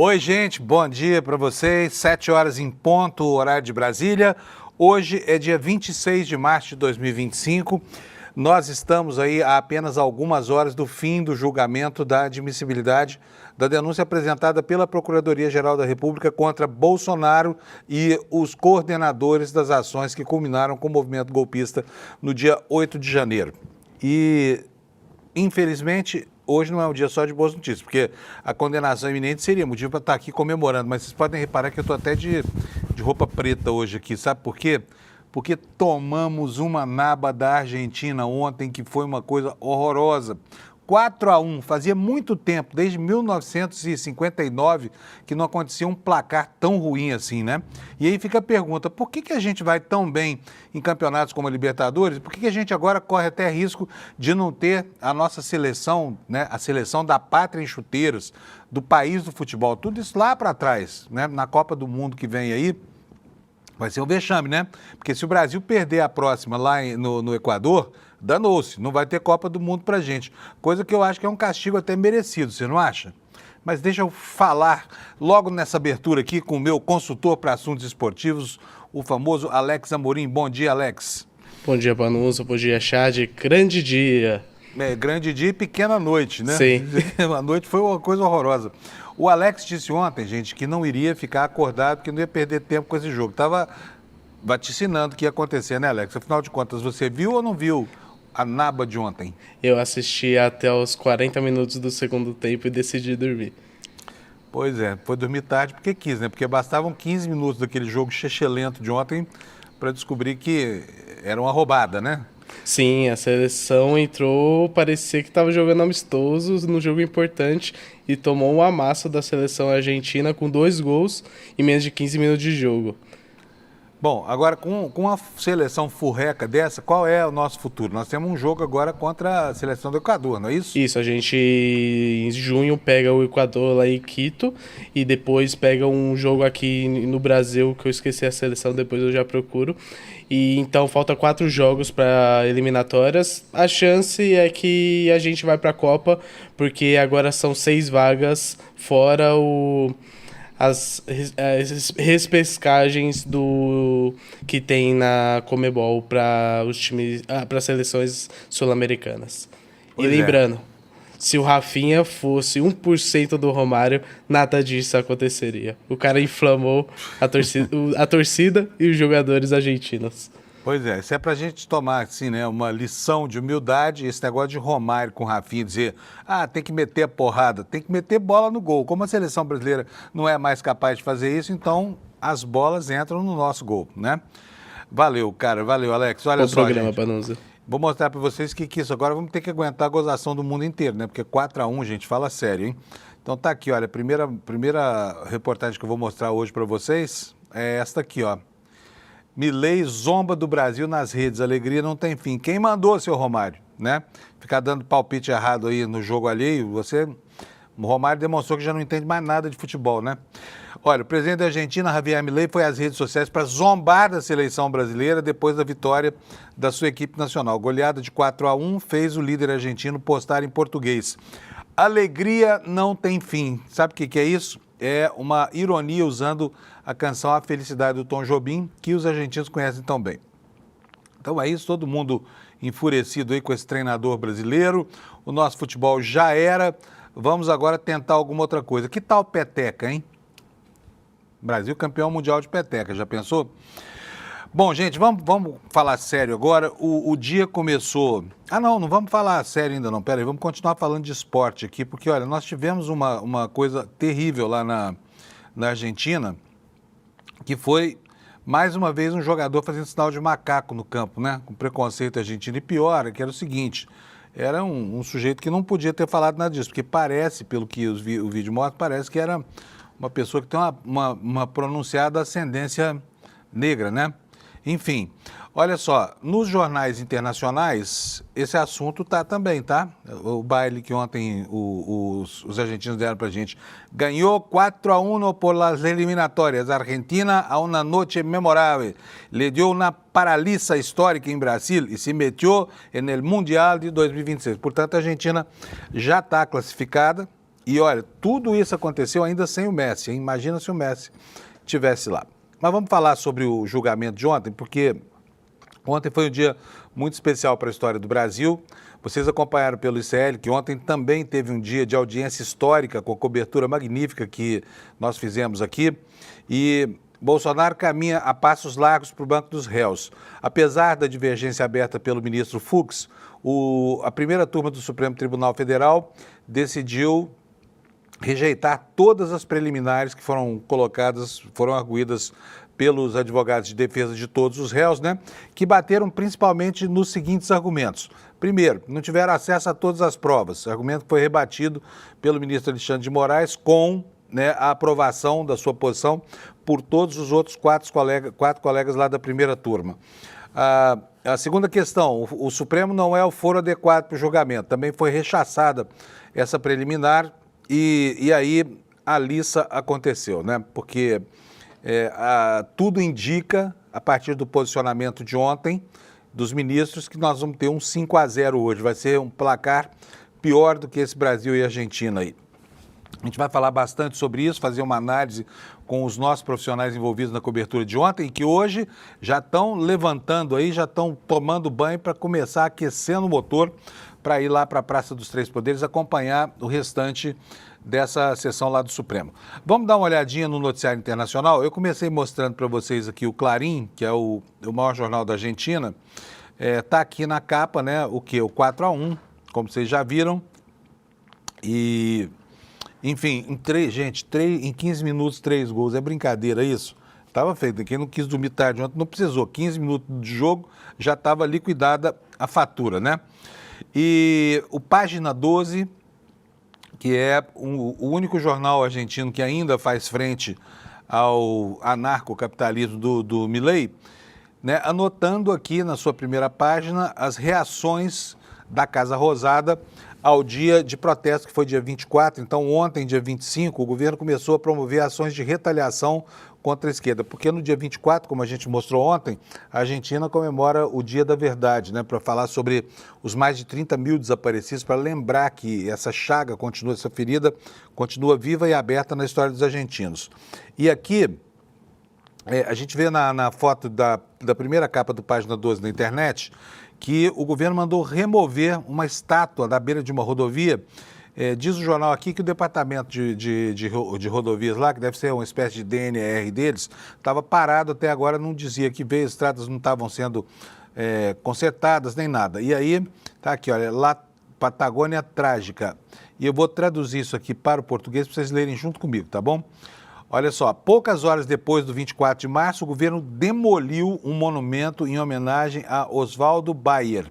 Oi, gente, bom dia para vocês. 7 horas em ponto, horário de Brasília. Hoje é dia 26 de março de 2025. Nós estamos aí a apenas algumas horas do fim do julgamento da admissibilidade da denúncia apresentada pela Procuradoria-Geral da República contra Bolsonaro e os coordenadores das ações que culminaram com o movimento golpista no dia 8 de janeiro. E, infelizmente, hoje não é um dia só de boas notícias, porque a condenação iminente seria motivo para estar aqui comemorando, mas vocês podem reparar que eu estou até de roupa preta hoje aqui, sabe por quê? Porque tomamos uma naba da Argentina ontem que foi uma coisa horrorosa. 4-1, fazia muito tempo, desde 1959, que não acontecia um placar tão ruim assim, né? E aí fica a pergunta, por que a gente vai tão bem em campeonatos como a Libertadores? Por que a gente agora corre até risco de não ter a nossa seleção, né? A seleção da pátria em chuteiros, do país do futebol, tudo isso lá para trás, né? Na Copa do Mundo que vem aí, vai ser um vexame, né? Porque se o Brasil perder a próxima lá no Equador, danou-se, não vai ter Copa do Mundo pra gente. Coisa que eu acho que é um castigo até merecido, você não acha? Mas deixa eu falar logo nessa abertura aqui com o meu consultor para assuntos esportivos, o famoso Alex Amorim. Bom dia, Alex. Bom dia, Panuso. Bom dia, Chad. Grande dia. Grande dia e pequena noite, né? Sim. A noite foi uma coisa horrorosa. O Alex disse ontem, gente, que não iria ficar acordado, que não ia perder tempo com esse jogo. Estava vaticinando o que ia acontecer, né, Alex? Afinal de contas, você viu ou não viu a naba de ontem? Eu assisti até os 40 minutos do segundo tempo e decidi dormir. Pois é, foi dormir tarde porque quis, né? Porque bastavam 15 minutos daquele jogo chechelento de ontem para descobrir que era uma roubada, né? Sim, a seleção entrou, parecia que estava jogando amistosos no jogo importante e tomou um amasso da seleção argentina com 2 gols em menos de 15 minutos de jogo. Bom, agora com uma seleção furreca dessa, qual é o nosso futuro? Nós temos um jogo agora contra a seleção do Equador, não é isso? Isso, a gente em junho pega o Equador lá em Quito e depois pega um jogo aqui no Brasil, que eu esqueci a seleção, depois eu já procuro. E então falta 4 jogos para eliminatórias. A chance é que a gente vai para a Copa, porque agora são 6 vagas fora as repescagens do que tem na Conmebol para os times, para as seleções sul-americanas. E lembrando, se o Rafinha fosse 1% do Romário, nada disso aconteceria. O cara inflamou a torcida e os jogadores argentinos. Pois é, isso é pra gente tomar, assim, né, uma lição de humildade, esse negócio de Romário com o Rafinha, dizer, tem que meter a porrada, tem que meter bola no gol. Como a seleção brasileira não é mais capaz de fazer isso, então as bolas entram no nosso gol, né? Valeu, cara, valeu, Alex. Olha só, programa, gente, Panuso. vou mostrar pra vocês que isso agora vamos ter que aguentar a gozação do mundo inteiro, né? Porque 4-1, gente, fala sério, hein? Então tá aqui, olha, a primeira reportagem que eu vou mostrar hoje pra vocês é esta aqui, ó. Milei zomba do Brasil nas redes, alegria não tem fim. Quem mandou, seu Romário, né? Ficar dando palpite errado aí no jogo alheio, o Romário demonstrou que já não entende mais nada de futebol, né? Olha, o presidente da Argentina, Javier Milei, foi às redes sociais para zombar da seleção brasileira depois da vitória da sua equipe nacional. Goleada de 4-1 fez o líder argentino postar em português. Alegria não tem fim. Sabe o que é isso? É uma ironia usando a canção A Felicidade do Tom Jobim, que os argentinos conhecem tão bem. Então é isso, todo mundo enfurecido aí com esse treinador brasileiro. O nosso futebol já era. Vamos agora tentar alguma outra coisa. Que tal peteca, hein? Brasil campeão mundial de peteca, já pensou? Bom, gente, vamos falar sério agora. O dia começou... não vamos falar sério ainda não. Pera aí, vamos continuar falando de esporte aqui, porque, olha, nós tivemos uma coisa terrível lá na Argentina, que foi, mais uma vez, um jogador fazendo sinal de macaco no campo, né? Com preconceito argentino. E pior, que era o seguinte, era um sujeito que não podia ter falado nada disso, porque parece, pelo que o vídeo mostra, parece que era uma pessoa que tem uma pronunciada ascendência negra, né? Enfim, olha só, nos jornais internacionais, esse assunto tá também, tá? O baile que ontem os argentinos deram pra gente. Ganhou 4-1 por las eliminatórias. Argentina a una noche memorável. Le dio una paralisa histórica em Brasil e se meteu no Mundial de 2026. Portanto, a Argentina já está classificada, E olha, tudo isso aconteceu ainda sem o Messi, hein? Imagina se o Messi estivesse lá. Mas vamos falar sobre o julgamento de ontem, porque ontem foi um dia muito especial para a história do Brasil. Vocês acompanharam pelo ICL que ontem também teve um dia de audiência histórica com a cobertura magnífica que nós fizemos aqui. E Bolsonaro caminha a passos largos para o banco dos réus. Apesar da divergência aberta pelo ministro Fux, a primeira turma do Supremo Tribunal Federal decidiu rejeitar todas as preliminares que foram colocadas, foram arguídas pelos advogados de defesa de todos os réus, né, que bateram principalmente nos seguintes argumentos. Primeiro, não tiveram acesso a todas as provas. O argumento foi rebatido pelo ministro Alexandre de Moraes com, né, a aprovação da sua posição por todos os outros quatro colegas lá da primeira turma. A segunda questão, o Supremo não é o foro adequado para o julgamento. Também foi rechaçada essa preliminar e aí a liça aconteceu, né? Porque tudo indica, a partir do posicionamento de ontem, dos ministros, que nós vamos ter um 5-0 hoje. Vai ser um placar pior do que esse Brasil e Argentina aí. A gente vai falar bastante sobre isso, fazer uma análise com os nossos profissionais envolvidos na cobertura de ontem, que hoje já estão levantando aí, já estão tomando banho para começar aquecendo o motor para ir lá para a Praça dos Três Poderes acompanhar o restante dessa sessão lá do Supremo. Vamos dar uma olhadinha no noticiário internacional. Eu comecei mostrando para vocês aqui o Clarim, que é o maior jornal da Argentina. Está aqui na capa, né, o 4-1, como vocês já viram. E, enfim, em 15 minutos, 3 gols. É brincadeira isso? Estava feito. Quem não quis dormir tarde ontem não precisou. 15 minutos de jogo, já estava liquidada a fatura, né? E o Página 12, que é o único jornal argentino que ainda faz frente ao anarcocapitalismo do Milei, né, anotando aqui na sua primeira página as reações da Casa Rosada ao dia de protesto, que foi dia 24. Então, ontem, dia 25, o governo começou a promover ações de retaliação contra a esquerda, porque no dia 24, como a gente mostrou ontem, a Argentina comemora o Dia da Verdade, né, para falar sobre os mais de 30 mil desaparecidos, para lembrar que essa chaga continua, essa ferida continua viva e aberta na história dos argentinos. E aqui, a gente vê na foto da primeira capa do Página 12 na internet, que o governo mandou remover uma estátua da beira de uma rodovia. Diz o jornal aqui que o departamento de rodovias lá, que deve ser uma espécie de DNR deles, estava parado até agora, não dizia que veio, as estradas não estavam sendo consertadas nem nada. E aí, tá aqui, olha, lá, Patagônia Trágica. E eu vou traduzir isso aqui para o português para vocês lerem junto comigo, tá bom? Olha só, poucas horas depois do 24 de março, o governo demoliu um monumento em homenagem a Oswaldo Bayer,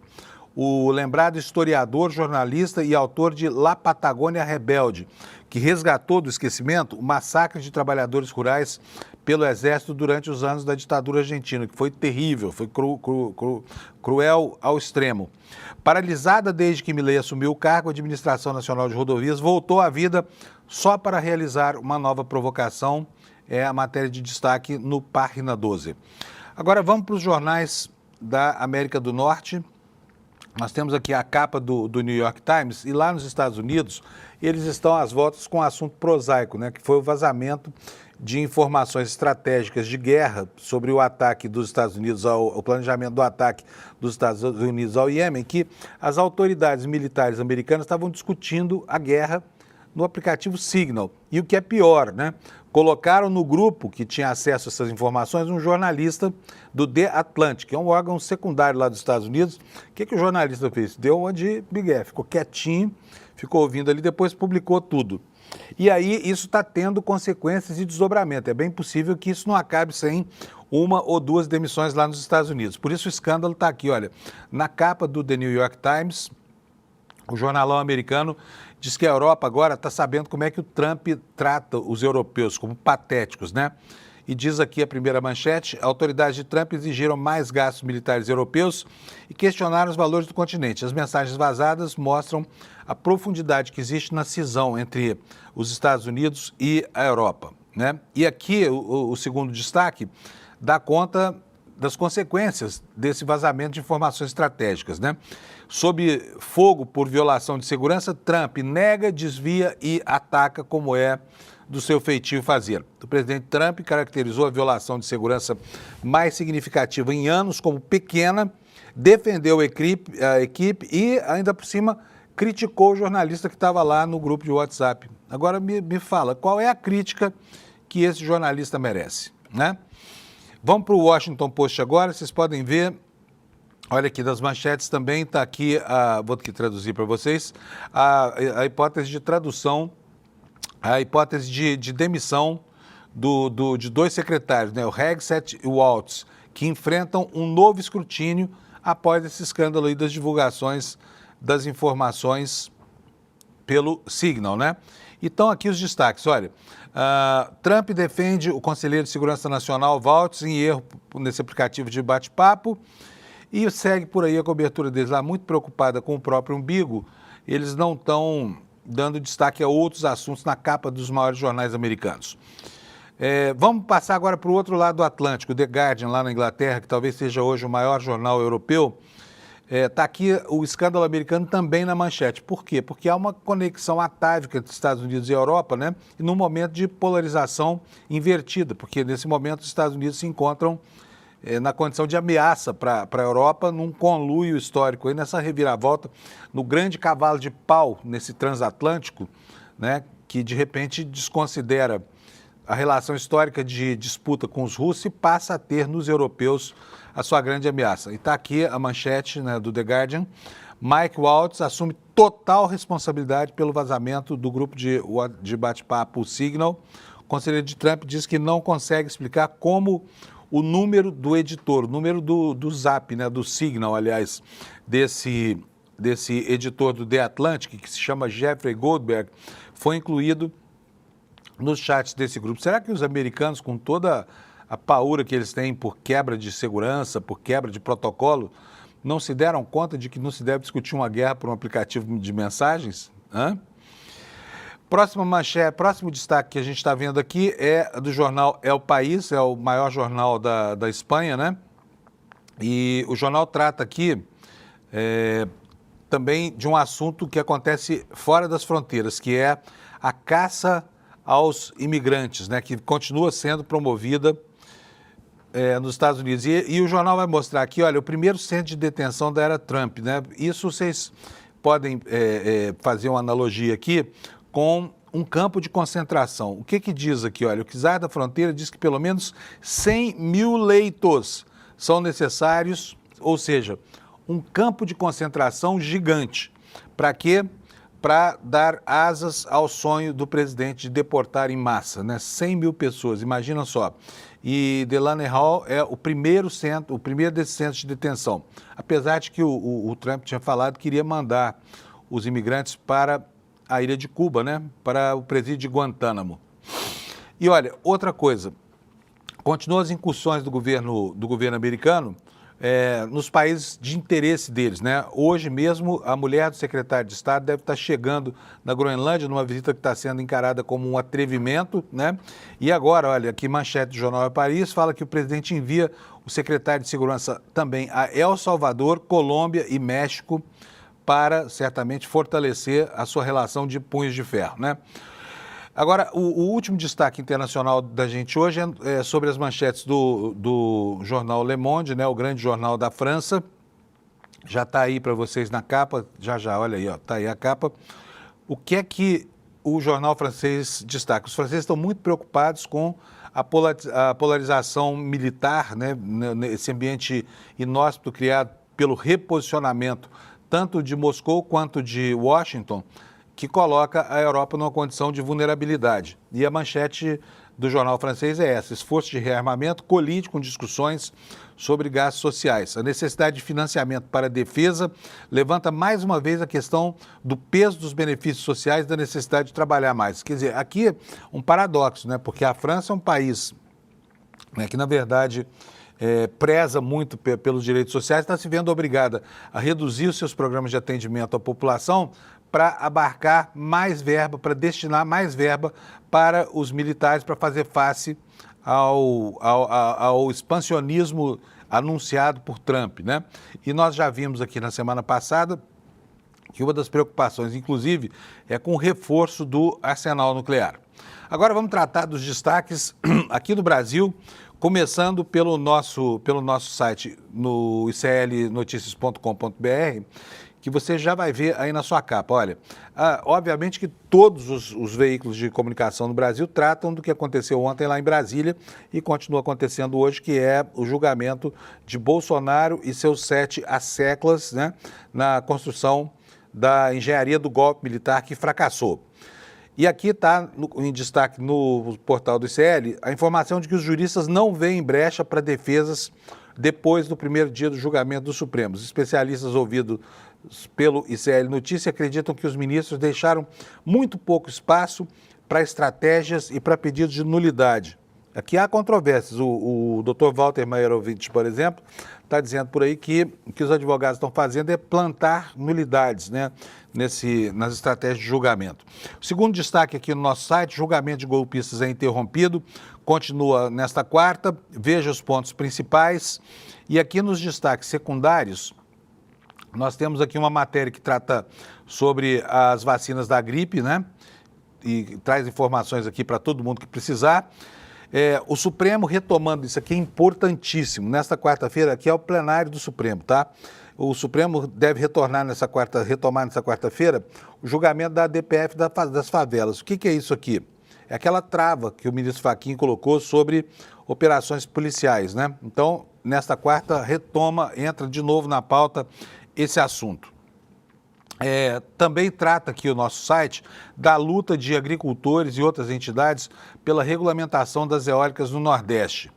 o lembrado historiador, jornalista e autor de La Patagônia Rebelde, que resgatou do esquecimento o massacre de trabalhadores rurais pelo Exército durante os anos da ditadura argentina, que foi terrível, foi cruel ao extremo. Paralisada desde que Milei assumiu o cargo, a Administração Nacional de Rodovias voltou à vida só para realizar uma nova provocação, a matéria de destaque no Página 12. Agora vamos para os jornais da América do Norte. Nós temos aqui a capa do New York Times e lá nos Estados Unidos eles estão às voltas com um assunto prosaico, né, que foi o vazamento de informações estratégicas de guerra sobre o ataque dos Estados Unidos, o planejamento do ataque dos Estados Unidos ao Iêmen, que as autoridades militares americanas estavam discutindo a guerra no aplicativo Signal. E o que é pior, né? Colocaram no grupo que tinha acesso a essas informações um jornalista do The Atlantic, que é um órgão secundário lá dos Estados Unidos. O que o jornalista fez? Deu uma de Miguel, ficou quietinho, ficou ouvindo ali, depois publicou tudo. E aí isso está tendo consequências e desdobramento. É bem possível que isso não acabe sem uma ou duas demissões lá nos Estados Unidos. Por isso o escândalo está aqui, olha, na capa do The New York Times, o jornalão americano diz que a Europa agora está sabendo como é que o Trump trata os europeus, como patéticos, né? E diz aqui a primeira manchete: autoridades de Trump exigiram mais gastos militares europeus e questionaram os valores do continente. As mensagens vazadas mostram a profundidade que existe na cisão entre os Estados Unidos e a Europa, né? E aqui o segundo destaque dá conta das consequências desse vazamento de informações estratégicas, né? Sob fogo por violação de segurança, Trump nega, desvia e ataca, como é do seu feitio fazer. O presidente Trump caracterizou a violação de segurança mais significativa em anos como pequena, defendeu a equipe e, ainda por cima, criticou o jornalista que estava lá no grupo de WhatsApp. Agora me fala, qual é a crítica que esse jornalista merece, né? Vamos para o Washington Post agora, vocês podem ver, olha aqui, das manchetes também está aqui, vou aqui traduzir para vocês, a hipótese de tradução, a hipótese de demissão de dois secretários, né, o Hegseth e o Waltz, que enfrentam um novo escrutínio após esse escândalo aí das divulgações das informações pelo Signal, né? Então, aqui os destaques, olha, Trump defende o conselheiro de segurança nacional Waltz em erro nesse aplicativo de bate-papo e segue por aí a cobertura deles lá, muito preocupada com o próprio umbigo, eles não estão dando destaque a outros assuntos na capa dos maiores jornais americanos. Vamos passar agora para o outro lado do Atlântico, The Guardian, lá na Inglaterra, que talvez seja hoje o maior jornal europeu. Está aqui o escândalo americano também na manchete. Por quê? Porque há uma conexão atávica entre Estados Unidos e Europa, né? E num momento de polarização invertida, porque nesse momento os Estados Unidos se encontram na condição de ameaça para a Europa, num conluio histórico, aí nessa reviravolta, no grande cavalo de pau nesse transatlântico, né? Que de repente desconsidera a relação histórica de disputa com os russos e passa a ter nos europeus a sua grande ameaça. E está aqui a manchete, né, do The Guardian. Mike Waltz assume total responsabilidade pelo vazamento do grupo de bate-papo Signal. O conselheiro de Trump diz que não consegue explicar como o número do editor, o número do Zap, né, do Signal, aliás, desse editor do The Atlantic, que se chama Jeffrey Goldberg, foi incluído nos chats desse grupo. Será que os americanos, com toda a paura que eles têm por quebra de segurança, por quebra de protocolo, não se deram conta de que não se deve discutir uma guerra por um aplicativo de mensagens? Próxima manchete, próximo destaque que a gente está vendo aqui é do jornal El País, é o maior jornal da Espanha, né? E o jornal trata aqui também de um assunto que acontece fora das fronteiras, que é a caça aos imigrantes, né, que continua sendo promovida nos Estados Unidos. E o jornal vai mostrar aqui, olha, o primeiro centro de detenção da era Trump, né? Isso vocês podem fazer uma analogia aqui com um campo de concentração. O que diz aqui? Olha, o czar da fronteira diz que pelo menos 100 mil leitos são necessários, ou seja, um campo de concentração gigante. Para quê? Para dar asas ao sonho do presidente de deportar em massa, né? 100 mil pessoas, imagina só. E Delaney Hall é o primeiro desses centros de detenção. Apesar de que o Trump tinha falado que queria mandar os imigrantes para a ilha de Cuba, né? Para o presídio de Guantánamo. E olha, outra coisa, continuam as incursões do governo americano nos países de interesse deles, né? Hoje mesmo, a mulher do secretário de Estado deve estar chegando na Groenlândia, numa visita que está sendo encarada como um atrevimento, né? E agora, olha, aqui manchete do jornal El País fala que o presidente envia o secretário de Segurança também a El Salvador, Colômbia e México para, certamente, fortalecer a sua relação de punhos de ferro, né? Agora, o último destaque internacional da gente hoje é sobre as manchetes do jornal Le Monde, né, o grande jornal da França. Já está aí para vocês na capa, já, olha aí, está aí a capa. O que é que o jornal francês destaca? Os franceses estão muito preocupados com a polarização militar, né, nesse ambiente inóspito criado pelo reposicionamento tanto de Moscou quanto de Washington, que coloca a Europa numa condição de vulnerabilidade. E a manchete do jornal francês é essa: esforço de rearmamento colide com discussões sobre gastos sociais. A necessidade de financiamento para a defesa levanta mais uma vez a questão do peso dos benefícios sociais e da necessidade de trabalhar mais. Quer dizer, aqui um paradoxo, né? Porque a França é um país, né, que, na verdade, preza muito pelos direitos sociais, está se vendo obrigada a reduzir os seus programas de atendimento à população para abarcar mais verba, para destinar mais verba para os militares, para fazer face ao expansionismo anunciado por Trump, né? E nós já vimos aqui na semana passada que uma das preocupações, inclusive, é com o reforço do arsenal nuclear. Agora vamos tratar dos destaques aqui no Brasil, começando pelo nosso site no iclnoticias.com.br, que você já vai ver aí na sua capa. Olha, obviamente que todos os veículos de comunicação no Brasil tratam do que aconteceu ontem lá em Brasília e continua acontecendo hoje, que é o julgamento de Bolsonaro e seus 7 asseclas, né, na construção da engenharia do golpe militar que fracassou. E aqui está em destaque no portal do ICL a informação de que os juristas não veem brecha para defesas depois do primeiro dia do julgamento do Supremo. Os especialistas ouvidos pelo ICL Notícia acreditam que os ministros deixaram muito pouco espaço para estratégias e para pedidos de nulidade. Aqui há controvérsias. O Dr. Walter Maierovitch, por exemplo, está dizendo por aí que o que os advogados estão fazendo é plantar nulidades, né, nas estratégias de julgamento. O segundo destaque aqui no nosso site: julgamento de golpistas é interrompido, continua nesta quarta. Veja os pontos principais. E aqui nos destaques secundários, nós temos aqui uma matéria que trata sobre as vacinas da gripe, né? E traz informações aqui para todo mundo que precisar. O Supremo retomando isso aqui é importantíssimo. Nesta quarta-feira, aqui é o plenário do Supremo, tá? O Supremo deve retomar nessa quarta-feira o julgamento da DPF das favelas. O que é isso aqui? É aquela trava que o ministro Fachin colocou sobre operações policiais, né? Então, nesta quarta, entra de novo na pauta esse assunto. Também trata aqui o nosso site da luta de agricultores e outras entidades pela regulamentação das eólicas no Nordeste.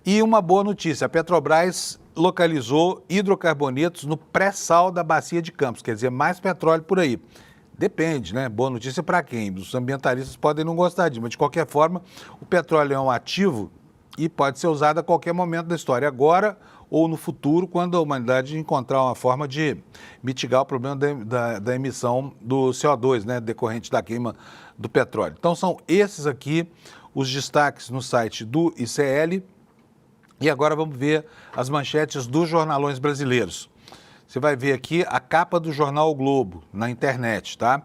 E uma boa notícia: a Petrobras localizou hidrocarbonetos no pré-sal da Bacia de Campos, quer dizer, mais petróleo por aí. Depende, né? Boa notícia para quem? Os ambientalistas podem não gostar disso, mas de qualquer forma, o petróleo é um ativo e pode ser usado a qualquer momento da história, agora ou no futuro, quando a humanidade encontrar uma forma de mitigar o problema da emissão do CO2, né, decorrente da queima do petróleo. Então são esses aqui os destaques no site do ICL. E agora vamos ver as manchetes dos jornalões brasileiros. Você vai ver aqui a capa do jornal O Globo, na internet, tá?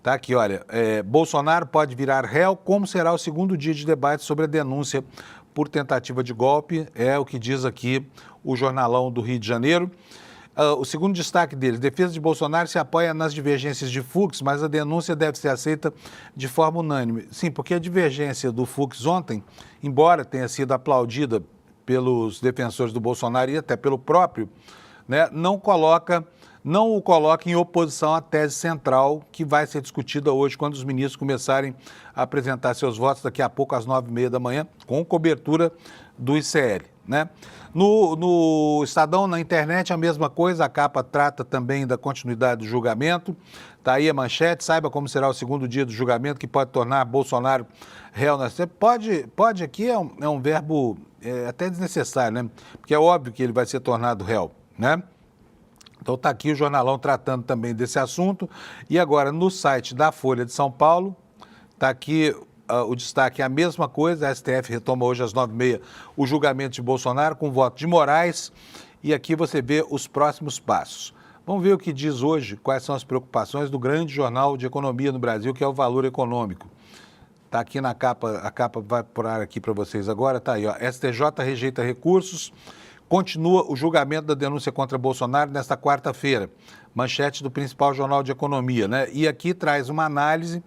Tá aqui, olha, Bolsonaro pode virar réu, como será o segundo dia de debate sobre a denúncia por tentativa de golpe, é o que diz aqui o jornalão do Rio de Janeiro. O segundo destaque deles: defesa de Bolsonaro se apoia nas divergências de Fux, mas a denúncia deve ser aceita de forma unânime. Sim, porque a divergência do Fux ontem, embora tenha sido aplaudida pelos defensores do Bolsonaro e até pelo próprio, né, não o coloca em oposição à tese central que vai ser discutida hoje, quando os ministros começarem a apresentar seus votos daqui a pouco, às 9h30 da manhã, com cobertura do ICL, né? No Estadão, na internet, a mesma coisa. A capa trata também da continuidade do julgamento. Está aí a manchete: saiba como será o segundo dia do julgamento, que pode tornar Bolsonaro réu na STF. Pode aqui é um verbo até desnecessário, né? Porque é óbvio que ele vai ser tornado réu, né? Então está aqui o jornalão tratando também desse assunto. E agora, no site da Folha de São Paulo, está aqui o destaque: é a mesma coisa. A STF retoma hoje às 9h30 o julgamento de Bolsonaro com voto de Moraes. E aqui você vê os próximos passos. Vamos ver o que diz hoje, quais são as preocupações do grande jornal de economia no Brasil, que é o Valor Econômico. Está aqui na capa, a capa vai parar aqui para vocês agora. Está aí, ó: STJ rejeita recursos. Continua o julgamento da denúncia contra Bolsonaro nesta quarta-feira. Manchete do principal jornal de economia, né? E aqui traz uma análise: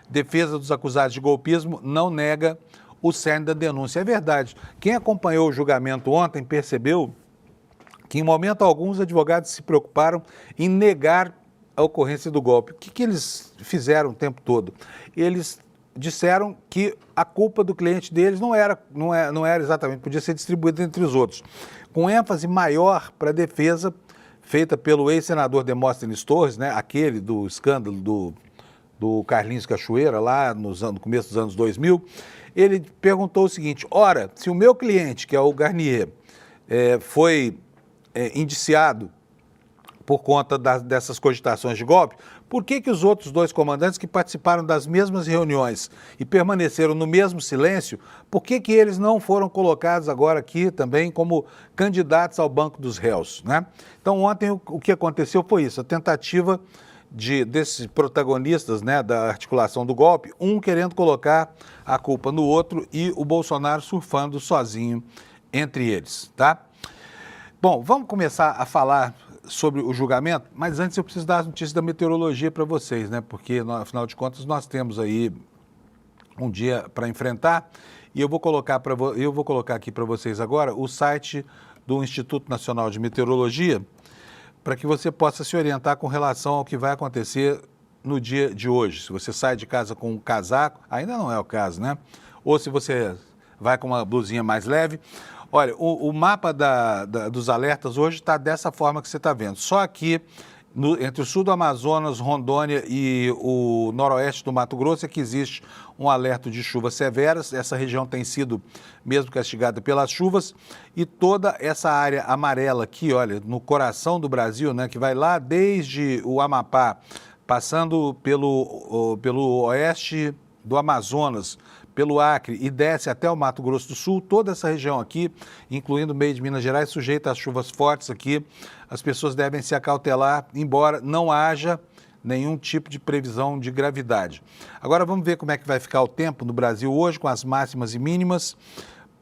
defesa dos acusados de golpismo não nega o cerne da denúncia. É verdade. Quem acompanhou o julgamento ontem percebeu que, em momento algum, os advogados se preocuparam em negar a ocorrência do golpe. O que eles fizeram o tempo todo? Eles disseram que a culpa do cliente deles não era exatamente, podia ser distribuída entre os outros, com ênfase maior para a defesa feita pelo ex-senador Demóstenes Torres, né, aquele do escândalo do Carlinhos Cachoeira, lá no começo dos anos 2000. Ele perguntou o seguinte: ora, se o meu cliente, que é o Garnier, foi indiciado por conta dessas cogitações de golpe, por que os outros dois comandantes que participaram das mesmas reuniões e permaneceram no mesmo silêncio, por que eles não foram colocados agora aqui também como candidatos ao banco dos réus, né? Então ontem o que aconteceu foi isso, a tentativa desses protagonistas, né, da articulação do golpe, um querendo colocar a culpa no outro e o Bolsonaro surfando sozinho entre eles, tá? Bom, vamos começar a falar sobre o julgamento, mas antes eu preciso dar as notícias da meteorologia para vocês, né? Porque, afinal de contas, nós temos aí um dia para enfrentar e eu vou colocar aqui para vocês agora o site do Instituto Nacional de Meteorologia para que você possa se orientar com relação ao que vai acontecer no dia de hoje. Se você sai de casa com um casaco, ainda não é o caso, né? Ou se você vai com uma blusinha mais leve. Olha, o mapa dos alertas hoje está dessa forma que você está vendo. Só aqui, entre o sul do Amazonas, Rondônia e o noroeste do Mato Grosso é que existe um alerta de chuvas severas. Essa região tem sido mesmo castigada pelas chuvas. E toda essa área amarela aqui, olha, no coração do Brasil, né, que vai lá desde o Amapá, passando pelo oeste do Amazonas, pelo Acre e desce até o Mato Grosso do Sul, toda essa região aqui, incluindo o meio de Minas Gerais, sujeita às chuvas fortes aqui. As pessoas devem se acautelar, embora não haja nenhum tipo de previsão de gravidade. Agora vamos ver como é que vai ficar o tempo no Brasil hoje, com as máximas e mínimas.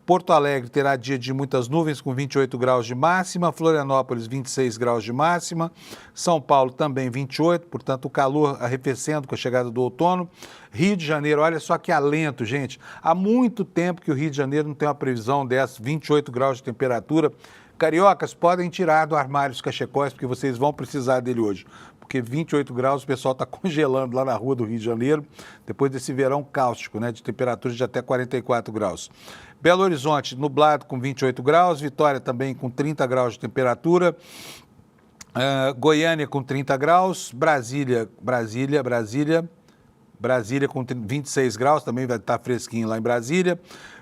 Porto Alegre terá dia de muitas nuvens com 28 graus de máxima, Florianópolis 26 graus de máxima, São Paulo também 28, portanto o calor arrefecendo com a chegada do outono. Rio de Janeiro, olha só que alento, gente. Há muito tempo que o Rio de Janeiro não tem uma previsão dessa, 28 graus de temperatura. Cariocas, podem tirar do armário os cachecóis, porque vocês vão precisar dele hoje. Porque 28 graus o pessoal está congelando lá na rua do Rio de Janeiro, depois desse verão cáustico, né, de temperaturas de até 44 graus. Belo Horizonte, nublado com 28 graus, Vitória também com 30 graus de temperatura, Goiânia com 30 graus, Brasília com 26 graus, também vai estar fresquinho lá em Brasília,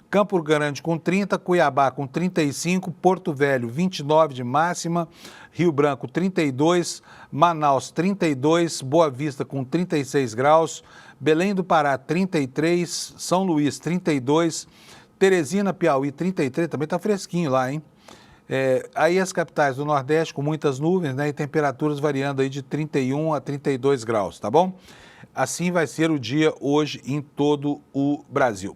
Campo Grande com 30, Cuiabá com 35, Porto Velho 29 de máxima, Rio Branco 32, Manaus 32, Boa Vista com 36 graus, Belém do Pará 33, São Luís 32, Teresina, Piauí 33, também está fresquinho lá, hein? Aí as capitais do Nordeste com muitas nuvens, né, e temperaturas variando aí de 31 a 32 graus, tá bom? Assim vai ser o dia hoje em todo o Brasil.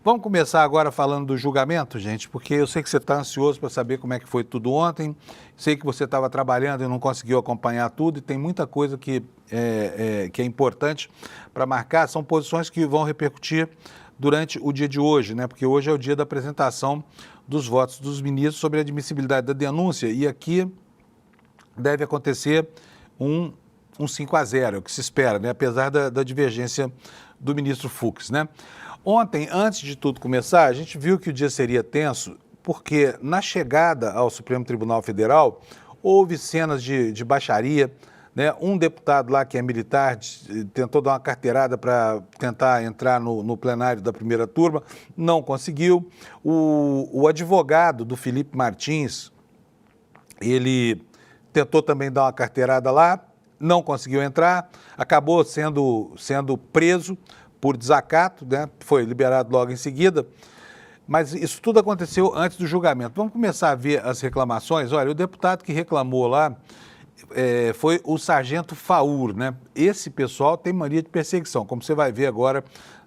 Vamos começar agora falando do julgamento, gente, porque eu sei que você está ansioso para saber como é que foi tudo ontem, sei que você estava trabalhando e não conseguiu acompanhar tudo, e tem muita coisa que é importante para marcar, são posições que vão repercutir durante o dia de hoje, né? Porque hoje é o dia da apresentação dos votos dos ministros sobre a admissibilidade da denúncia, e aqui deve acontecer um 5-0, é o que se espera, né? Apesar da divergência do ministro Fux, né? Ontem, antes de tudo começar, a gente viu que o dia seria tenso, porque na chegada ao Supremo Tribunal Federal, houve cenas de baixaria, né? Um deputado lá que é militar tentou dar uma carteirada para tentar entrar no plenário da primeira turma, não conseguiu. O advogado do Felipe Martins, ele tentou também dar uma carteirada lá, não conseguiu entrar, acabou sendo preso por desacato, né? Foi liberado logo em seguida, mas isso tudo aconteceu antes do julgamento. Vamos começar a ver as reclamações. Olha, o deputado que reclamou lá foi o sargento Faur, né? Esse pessoal tem mania de perseguição, como você vai ver agora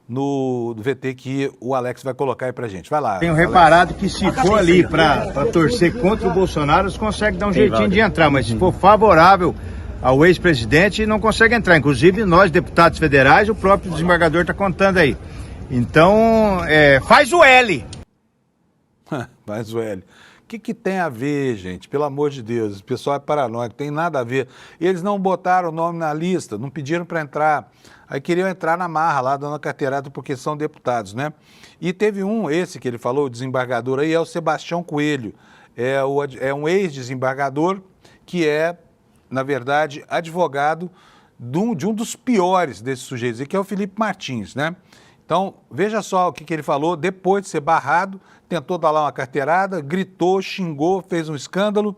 no VT que o Alex vai colocar aí pra gente. Vai lá. Tenho Alex. reparado que se for ali para torcer contra o Bolsonaro, eles conseguem dar um jeitinho de entrar, mas se for favorável ao ex-presidente, não consegue entrar. Inclusive, nós, deputados federais, o próprio desembargador está contando aí. Então, faz o L. Faz o L. O que tem a ver, gente? Pelo amor de Deus, o pessoal é paranoico, tem nada a ver. Eles não botaram o nome na lista, não pediram para entrar. Aí queriam entrar na marra lá, dando a carteirada, porque são deputados, né? E teve esse que ele falou, o desembargador aí, é o Sebastião Coelho. É um ex-desembargador que na verdade, advogado de um dos piores desses sujeitos, que é o Felipe Martins, né? Então, veja só o que ele falou, depois de ser barrado, tentou dar lá uma carteirada, gritou, xingou, fez um escândalo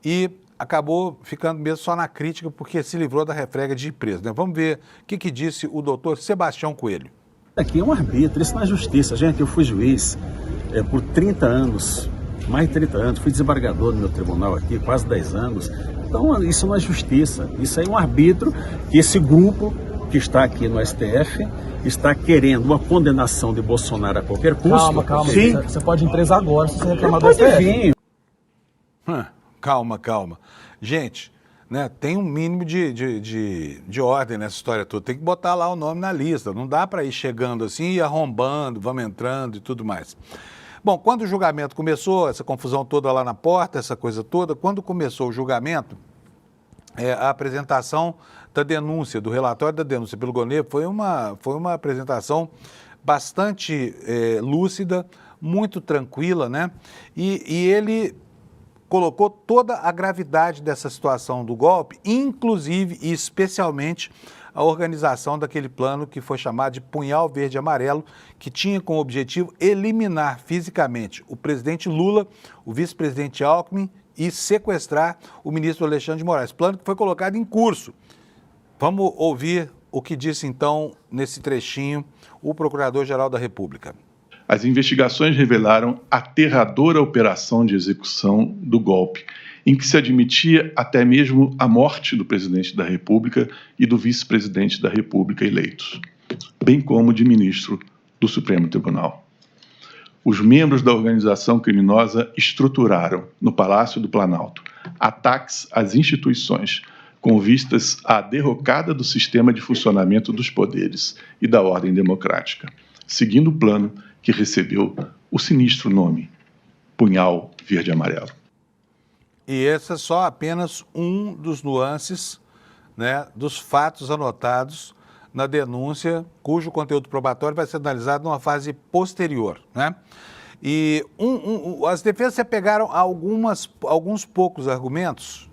e acabou ficando mesmo só na crítica porque se livrou da refrega de preso, né? Vamos ver o que disse o doutor Sebastião Coelho. Aqui é um arbítrio, isso não é justiça. Gente, eu fui juiz por 30 anos, mais de 30 anos, fui desembargador no meu tribunal aqui, quase 10 anos. Então, isso não é justiça, isso aí é um arbítrio que esse grupo que está aqui no STF está querendo uma condenação de Bolsonaro a qualquer custo. Calma. Sim. Você pode ir preso agora se você reclamar do Pode STF. vir. Calma. Gente, né, tem um mínimo de ordem nessa história toda. Tem que botar lá o nome na lista. Não dá para ir chegando assim e arrombando, vamos entrando e tudo mais. Bom, quando o julgamento começou, essa confusão toda lá na porta, essa coisa toda, quando começou o julgamento, a apresentação da denúncia, do relatório da denúncia pelo Gonê, foi uma apresentação bastante lúcida, muito tranquila, né? E ele colocou toda a gravidade dessa situação do golpe, inclusive e especialmente a organização daquele plano que foi chamado de Punhal Verde e Amarelo, que tinha como objetivo eliminar fisicamente o presidente Lula, o vice-presidente Alckmin e sequestrar o ministro Alexandre de Moraes. Plano que foi colocado em curso. Vamos ouvir o que disse então, nesse trechinho, o Procurador-Geral da República. As investigações revelaram a aterradora operação de execução do golpe, em que se admitia até mesmo a morte do presidente da República e do vice-presidente da República eleitos, bem como de ministro do Supremo Tribunal. Os membros da organização criminosa estruturaram, no Palácio do Planalto, ataques às instituições, com vistas à derrocada do sistema de funcionamento dos poderes e da ordem democrática, seguindo o plano que recebeu o sinistro nome Punhal Verde e Amarelo. E esse é só apenas um dos nuances, né, dos fatos anotados na denúncia, cujo conteúdo probatório vai ser analisado numa fase posterior, né? E as defesas se apegaram a alguns poucos argumentos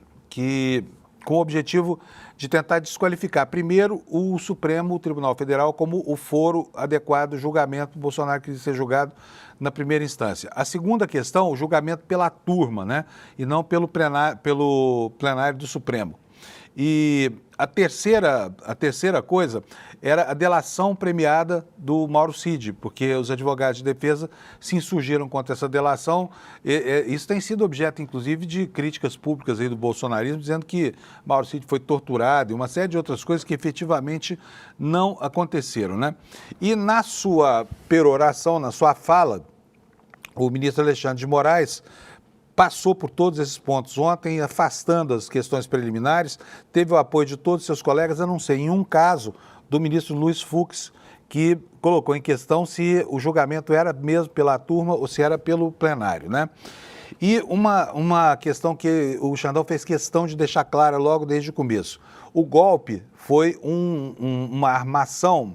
com o objetivo de tentar desqualificar, primeiro, o Supremo Tribunal Federal como o foro adequado do julgamento do Bolsonaro que ser julgado na primeira instância. A segunda questão, o julgamento pela turma, né, e não pelo plenário do Supremo. E a terceira coisa era a delação premiada do Mauro Cid, porque os advogados de defesa se insurgiram contra essa delação. Isso tem sido objeto, inclusive, de críticas públicas aí do bolsonarismo, dizendo que Mauro Cid foi torturado e uma série de outras coisas que efetivamente não aconteceram, né? E na sua peroração, na sua fala, o ministro Alexandre de Moraes passou por todos esses pontos ontem, afastando as questões preliminares, teve o apoio de todos os seus colegas, a não ser em um caso do ministro Luiz Fux, que colocou em questão se o julgamento era mesmo pela turma ou se era pelo plenário, né? E uma questão que o Xandão fez questão de deixar clara logo desde o começo. O golpe foi uma armação,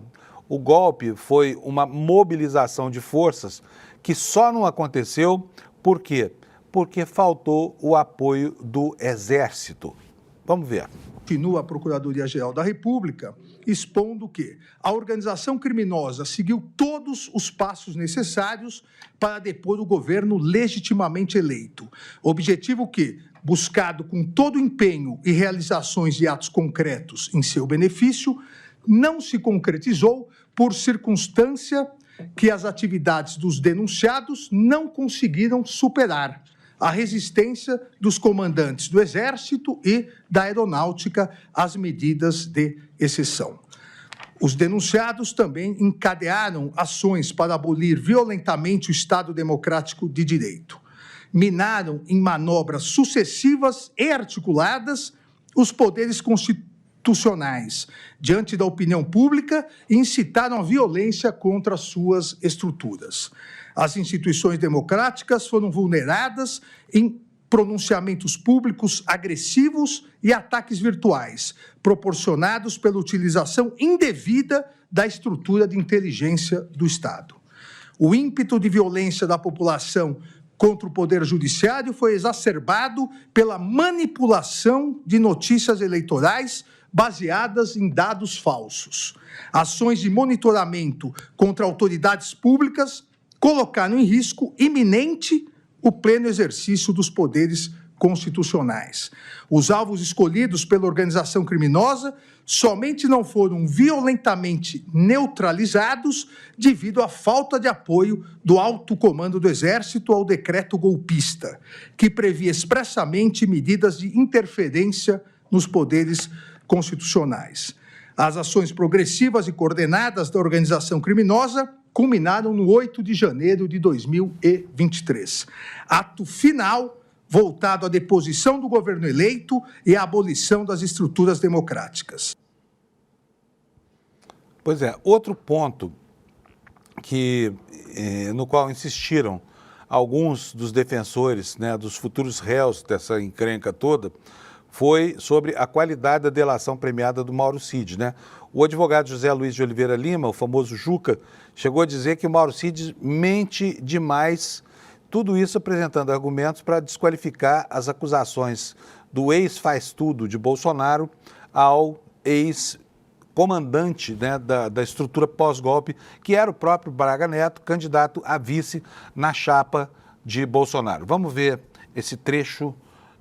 o golpe foi uma mobilização de forças que só não aconteceu, por quê? Porque faltou o apoio do Exército. Vamos ver. Continua a Procuradoria-Geral da República expondo que a organização criminosa seguiu todos os passos necessários para depor o governo legitimamente eleito. Objetivo que, buscado com todo empenho e realizações de atos concretos em seu benefício, não se concretizou por circunstância que as atividades dos denunciados não conseguiram superar a resistência dos comandantes do Exército e da Aeronáutica às medidas de exceção. Os denunciados também encadearam ações para abolir violentamente o Estado Democrático de Direito. Minaram em manobras sucessivas e articuladas os poderes constitucionais diante da opinião pública e incitaram a violência contra suas estruturas. As instituições democráticas foram vulneradas em pronunciamentos públicos agressivos e ataques virtuais, proporcionados pela utilização indevida da estrutura de inteligência do Estado. O ímpeto de violência da população contra o Poder Judiciário foi exacerbado pela manipulação de notícias eleitorais baseadas em dados falsos. Ações de monitoramento contra autoridades públicas colocaram em risco iminente o pleno exercício dos poderes constitucionais. Os alvos escolhidos pela organização criminosa somente não foram violentamente neutralizados devido à falta de apoio do alto comando do Exército ao decreto golpista, que previa expressamente medidas de interferência nos poderes constitucionais. As ações progressivas e coordenadas da organização criminosa culminaram no 8 de janeiro de 2023. Ato final voltado à deposição do governo eleito e à abolição das estruturas democráticas. Pois é, outro ponto no qual insistiram alguns dos defensores, né, dos futuros réus dessa encrenca toda, foi sobre a qualidade da delação premiada do Mauro Cid, né? O advogado José Luiz de Oliveira Lima, o famoso Juca, chegou a dizer que o Mauro Cid mente demais, tudo isso apresentando argumentos para desqualificar as acusações do ex-faz-tudo de Bolsonaro ao ex-comandante, né, da estrutura pós-golpe, que era o próprio Braga Neto, candidato a vice na chapa de Bolsonaro. Vamos ver esse trecho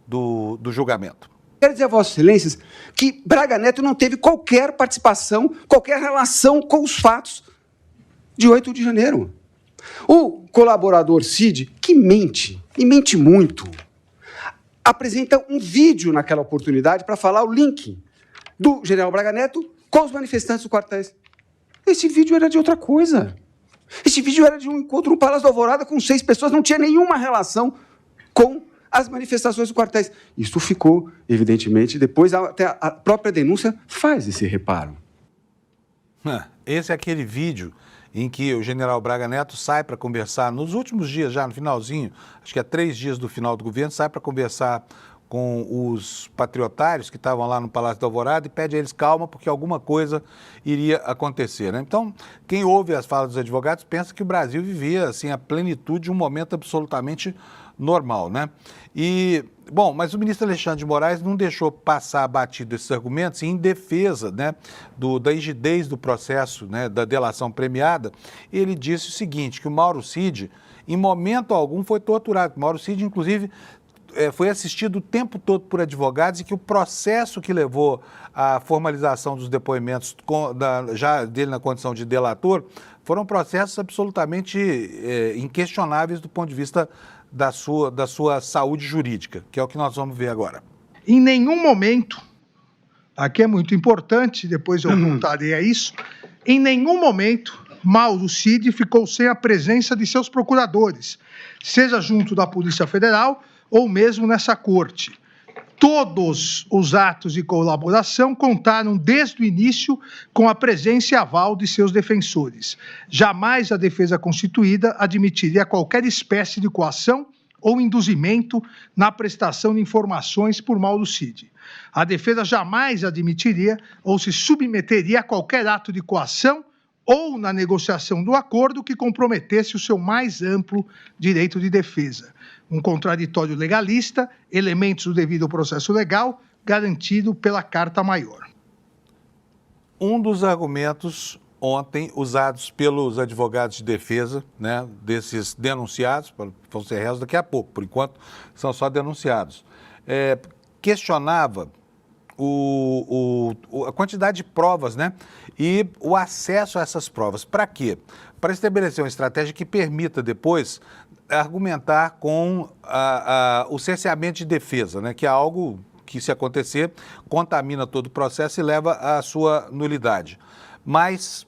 do julgamento. Quero dizer a Vossas Excelências que Braga Neto não teve qualquer participação, qualquer relação com os fatos de 8 de janeiro. O colaborador Cid, que mente, e mente muito, apresenta um vídeo naquela oportunidade para falar o link do general Braga Neto com os manifestantes dos quartéis. Esse vídeo era de outra coisa. Esse vídeo era de um encontro no Palácio da Alvorada com 6 pessoas, não tinha nenhuma relação com as manifestações dos quartéis. Isso ficou, evidentemente, depois até a própria denúncia faz esse reparo. Esse é aquele vídeo em que o general Braga Neto sai para conversar, nos últimos dias já, no finalzinho, acho que é 3 dias do final do governo, sai para conversar com os patriotários que estavam lá no Palácio da Alvorada e pede a eles calma porque alguma coisa iria acontecer, né? Então, quem ouve as falas dos advogados pensa que o Brasil vivia assim, a plenitude de um momento absolutamente normal, né? E, bom, mas o ministro Alexandre de Moraes não deixou passar batido esses argumentos em defesa, né, da rigidez do processo, né, da delação premiada. Ele disse o seguinte, que o Mauro Cid, em momento algum, foi torturado. O Mauro Cid, inclusive, foi assistido o tempo todo por advogados e que o processo que levou à formalização dos depoimentos já dele na condição de delator foram processos absolutamente inquestionáveis do ponto de vista da sua saúde jurídica, que é o que nós vamos ver agora. Em nenhum momento, aqui é muito importante, depois eu voltarei a isso, em nenhum momento Mauro Cid ficou sem a presença de seus procuradores, seja junto da Polícia Federal ou mesmo nessa corte. Todos os atos de colaboração contaram desde o início com a presença e aval de seus defensores. Jamais a defesa constituída admitiria qualquer espécie de coação ou induzimento na prestação de informações por Mauro Cid. A defesa jamais admitiria ou se submeteria a qualquer ato de coação ou na negociação do acordo que comprometesse o seu mais amplo direito de defesa. Um contraditório legalista, elementos do devido processo legal, garantido pela Carta Maior. Um dos argumentos ontem usados pelos advogados de defesa, né, desses denunciados, vão ser réus daqui a pouco, por enquanto são só denunciados, questionava a quantidade de provas, né, e o acesso a essas provas. Para quê? Para estabelecer uma estratégia que permita depois argumentar com o cerceamento de defesa, né, que é algo que, se acontecer, contamina todo o processo e leva à sua nulidade. Mas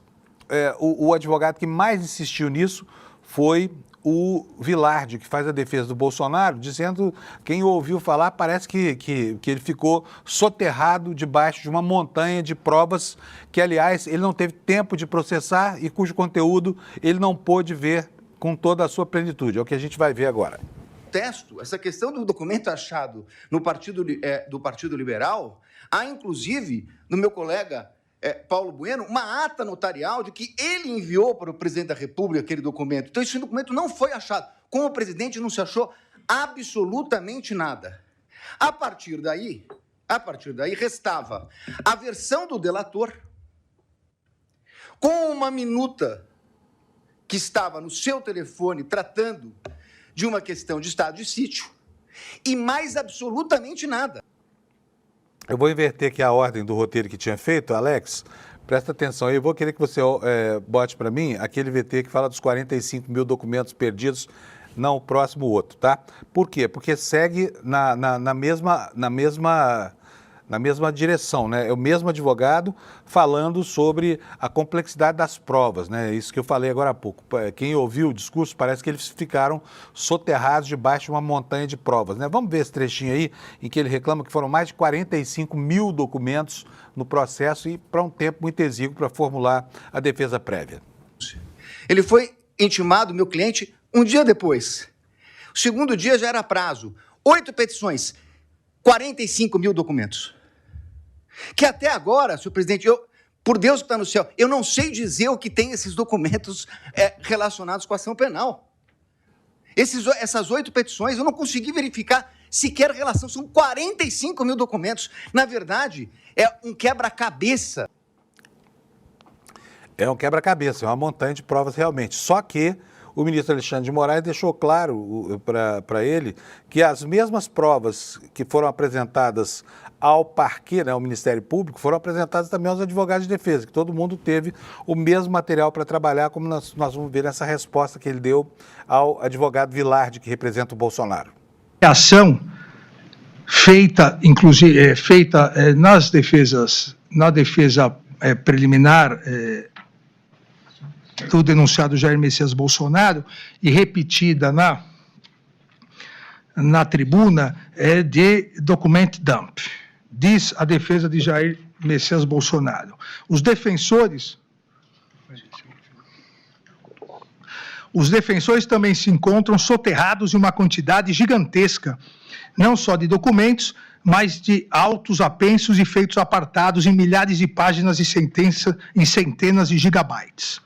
o advogado que mais insistiu nisso foi o Vilardi, que faz a defesa do Bolsonaro, dizendo, quem ouviu falar, parece que ele ficou soterrado debaixo de uma montanha de provas que, aliás, ele não teve tempo de processar e cujo conteúdo ele não pôde ver com toda a sua plenitude. É o que a gente vai ver agora. Essa questão do documento achado no do Partido Liberal, há, inclusive, no meu colega Paulo Bueno, uma ata notarial de que ele enviou para o presidente da República aquele documento. Então, esse documento não foi achado. Com o presidente não se achou absolutamente nada. A partir daí, restava a versão do delator com uma minuta que estava no seu telefone tratando de uma questão de estado de sítio E mais absolutamente nada. Eu vou inverter aqui a ordem do roteiro que tinha feito, Alex. Presta atenção aí, eu vou querer que você bote para mim aquele VT que fala dos 45 mil documentos perdidos, não o próximo outro, tá? Por quê? Porque segue na mesma direção, né? É o mesmo advogado falando sobre a complexidade das provas, né? Isso que eu falei agora há pouco. Quem ouviu o discurso parece que eles ficaram soterrados debaixo de uma montanha de provas, né? Vamos ver esse trechinho aí em que ele reclama que foram mais de 45 mil documentos no processo e para um tempo muito exíguo para formular a defesa prévia. Ele foi intimado, meu cliente, um dia depois. O segundo dia já era prazo. 8 petições, 45 mil documentos. Que até agora, senhor presidente, por Deus que está no céu, eu não sei dizer o que tem esses documentos relacionados com a ação penal. Essas 8 petições, eu não consegui verificar sequer relação. São 45 mil documentos. Na verdade, é um quebra-cabeça. É um quebra-cabeça, é uma montanha de provas realmente. Só que o ministro Alexandre de Moraes deixou claro para ele que as mesmas provas que foram apresentadas ao parquê, né, ao Ministério Público, foram apresentadas também aos advogados de defesa, que todo mundo teve o mesmo material para trabalhar, como nós vamos ver nessa resposta que ele deu ao advogado Vilardi, que representa o Bolsonaro. A ação feita, inclusive, na defesa preliminar do denunciado Jair Messias Bolsonaro e repetida na tribuna é de document dump, diz a defesa de Jair Messias Bolsonaro. Os defensores também se encontram soterrados em uma quantidade gigantesca, não só de documentos, mas de autos apensos e feitos apartados em milhares de páginas e centenas de gigabytes.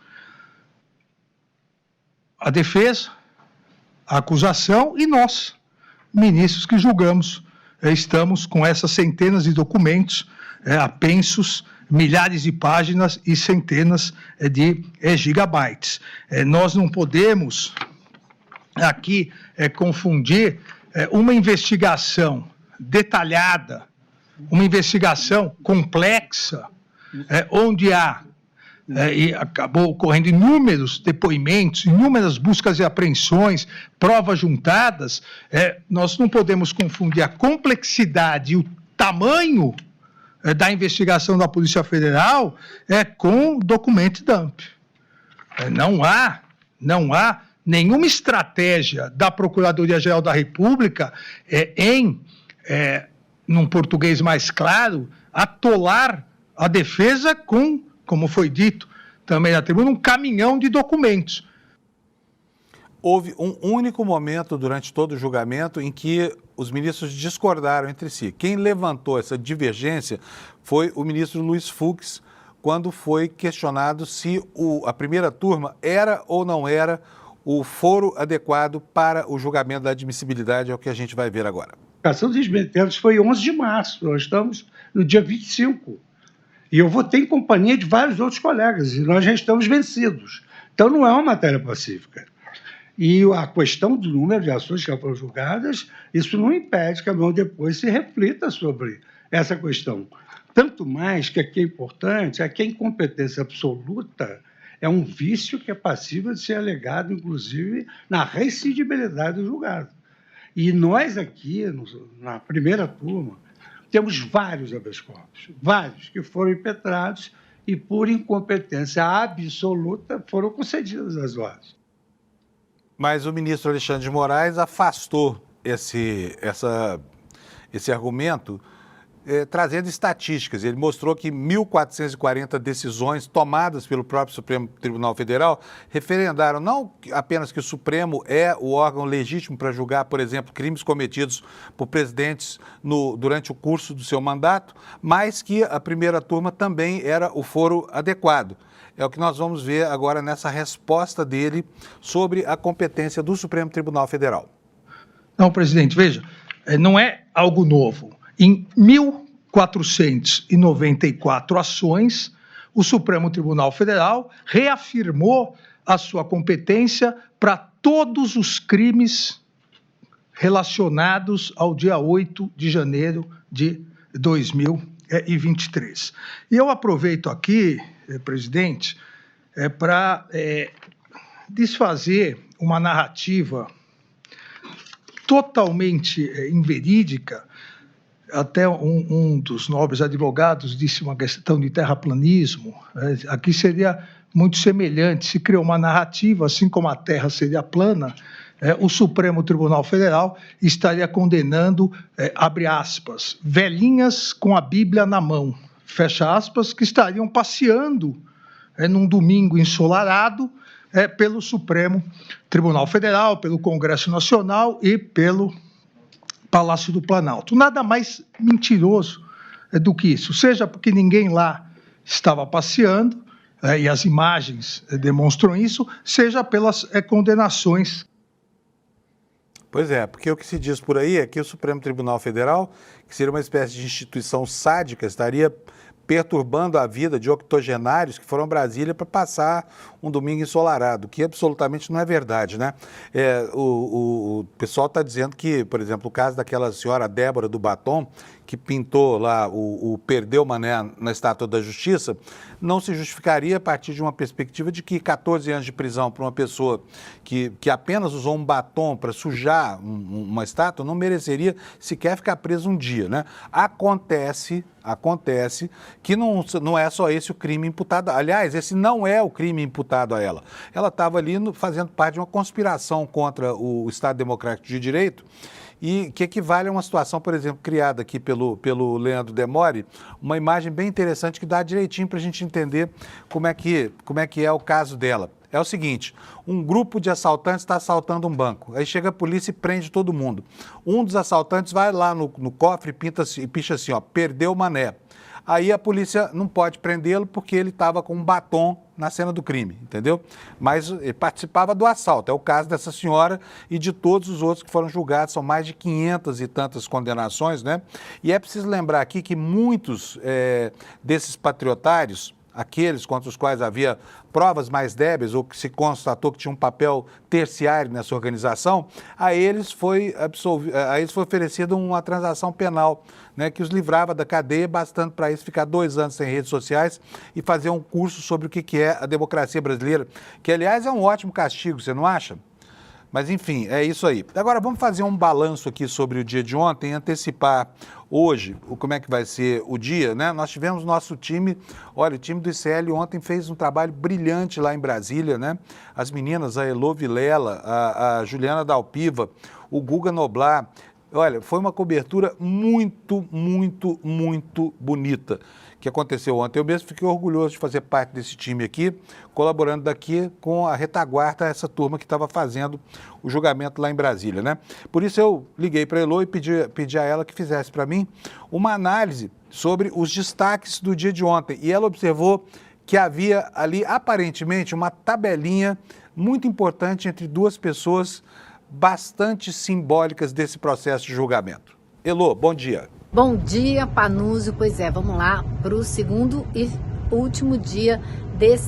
A defesa, a acusação e nós, ministros que julgamos, estamos com essas centenas de documentos apensos, milhares de páginas e centenas de gigabytes. Nós não podemos aqui confundir uma investigação detalhada, uma investigação complexa, onde há e acabou ocorrendo inúmeros depoimentos, inúmeras buscas e apreensões, provas juntadas, nós não podemos confundir a complexidade e o tamanho da investigação da Polícia Federal com document dump. Não há nenhuma estratégia da Procuradoria-Geral da República num português mais claro, atolar a defesa com, como foi dito também na tribuna, um caminhão de documentos. Houve um único momento durante todo o julgamento em que os ministros discordaram entre si. Quem levantou essa divergência foi o ministro Luiz Fux, quando foi questionado se a primeira turma era ou não era o foro adequado para o julgamento da admissibilidade, é o que a gente vai ver agora. A cação dos ministérios foi 11 de março, nós estamos no dia 25. E eu votei em companhia de vários outros colegas, e nós já estamos vencidos. Então, não é uma matéria pacífica. E a questão do número de ações que foram julgadas, isso não impede que a mão depois se reflita sobre essa questão. Tanto mais que aqui é importante, aqui a incompetência absoluta é um vício que é passível de ser alegado, inclusive, na reincidibilidade do julgado. E nós aqui, na primeira turma, temos vários habeas corpus, vários que foram impetrados e, por incompetência absoluta, foram concedidas as ordens. Mas o ministro Alexandre de Moraes afastou esse argumento, trazendo estatísticas. Ele mostrou que 1.440 decisões tomadas pelo próprio Supremo Tribunal Federal referendaram não apenas que o Supremo é o órgão legítimo para julgar, por exemplo, crimes cometidos por presidentes durante o curso do seu mandato, mas que a primeira turma também era o foro adequado. É o que nós vamos ver agora nessa resposta dele sobre a competência do Supremo Tribunal Federal. Não, presidente, veja, não é algo novo. Em 1.494 ações, o Supremo Tribunal Federal reafirmou a sua competência para todos os crimes relacionados ao dia 8 de janeiro de 2023. E eu aproveito aqui, presidente, para desfazer uma narrativa totalmente inverídica. Até um dos nobres advogados disse uma questão de terraplanismo. Aqui seria muito semelhante, se criou uma narrativa, assim como a Terra seria plana, o Supremo Tribunal Federal estaria condenando, abre aspas, velhinhas com a Bíblia na mão, fecha aspas, que estariam passeando num domingo ensolarado pelo Supremo Tribunal Federal, pelo Congresso Nacional e pelo Palácio do Planalto. Nada mais mentiroso do que isso, seja porque ninguém lá estava passeando, e as imagens demonstram isso, seja pelas condenações. Pois é, porque o que se diz por aí é que o Supremo Tribunal Federal, que seria uma espécie de instituição sádica, estaria perturbando a vida de octogenários que foram a Brasília para passar um domingo ensolarado, que absolutamente não é verdade, né? O pessoal está dizendo que, por exemplo, o caso daquela senhora Débora do Batom, que pintou lá o Perdeu Mané na Estátua da Justiça, não se justificaria a partir de uma perspectiva de que 14 anos de prisão para uma pessoa que apenas usou um batom para sujar uma estátua não mereceria sequer ficar preso um dia, né? Acontece que não é só esse o crime imputado. Aliás, esse não é o crime imputado a ela. Ela estava ali fazendo parte de uma conspiração contra o Estado Democrático de Direito, e que equivale a uma situação, por exemplo, criada aqui pelo Leandro Demore, uma imagem bem interessante que dá direitinho para a gente entender como é que é o caso dela. É o seguinte, um grupo de assaltantes está assaltando um banco, aí chega a polícia e prende todo mundo. Um dos assaltantes vai lá no cofre e picha assim, ó, perdeu o mané. Aí a polícia não pode prendê-lo porque ele estava com um batom na cena do crime, entendeu? Mas ele participava do assalto, é o caso dessa senhora e de todos os outros que foram julgados, são mais de 500 e tantas condenações, né? E é preciso lembrar aqui que muitos desses patriotários, aqueles contra os quais havia provas mais débeis ou que se constatou que tinha um papel terciário nessa organização, a eles foi oferecida uma transação penal, né, que os livrava da cadeia, bastando para isso ficar 2 anos sem redes sociais e fazer um curso sobre o que é a democracia brasileira, que, aliás, é um ótimo castigo, você não acha? Mas, enfim, é isso aí. Agora, vamos fazer um balanço aqui sobre o dia de ontem, antecipar hoje como é que vai ser o dia, né? Nós tivemos nosso time, olha, o time do ICL ontem fez um trabalho brilhante lá em Brasília, né? As meninas, a Elô Vilela, a Juliana Dalpiva, o Guga Noblar. Olha, foi uma cobertura muito, muito, muito bonita que aconteceu ontem. Eu mesmo fiquei orgulhoso de fazer parte desse time aqui, colaborando daqui com a retaguarda, essa turma que estava fazendo o julgamento lá em Brasília, né? Por isso eu liguei para a Elô e pedi a ela que fizesse para mim uma análise sobre os destaques do dia de ontem. E ela observou que havia ali, aparentemente, uma tabelinha muito importante entre duas pessoas bastante simbólicas desse processo de julgamento. Elô, bom dia. Bom dia, Panúzio. Pois é, vamos lá para o segundo e último dia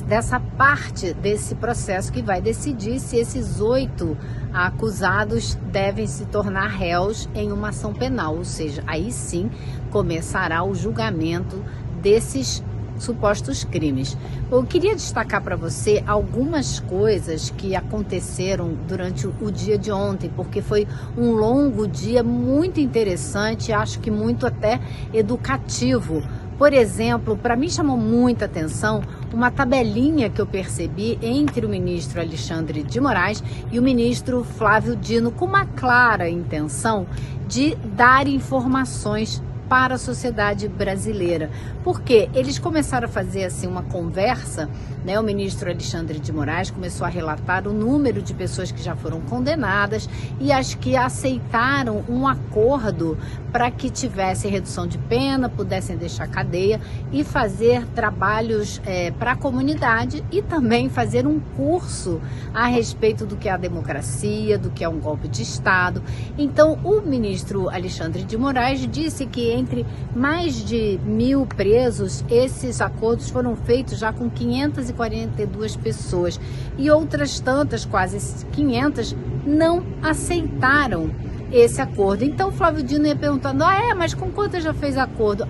dessa parte desse processo que vai decidir se esses 8 acusados devem se tornar réus em uma ação penal, ou seja, aí sim começará o julgamento desses supostos crimes. Eu queria destacar para você algumas coisas que aconteceram durante o dia de ontem, porque foi um longo dia muito interessante, acho que muito até educativo. Por exemplo, para mim chamou muita atenção uma tabelinha que eu percebi entre o ministro Alexandre de Moraes e o ministro Flávio Dino, com uma clara intenção de dar informações para a sociedade brasileira, porque eles começaram a fazer assim uma conversa, né? O ministro Alexandre de Moraes começou a relatar o número de pessoas que já foram condenadas e as que aceitaram um acordo para que tivessem redução de pena, pudessem deixar cadeia e fazer trabalhos para a comunidade e também fazer um curso a respeito do que é a democracia, do que é um golpe de Estado. Então, o ministro Alexandre de Moraes disse que entre mais de 1.000 presos, esses acordos foram feitos já com 542 pessoas e outras tantas, quase 500, não aceitaram esse acordo. Então o Flávio Dino ia perguntando, mas com quantas já fez acordo?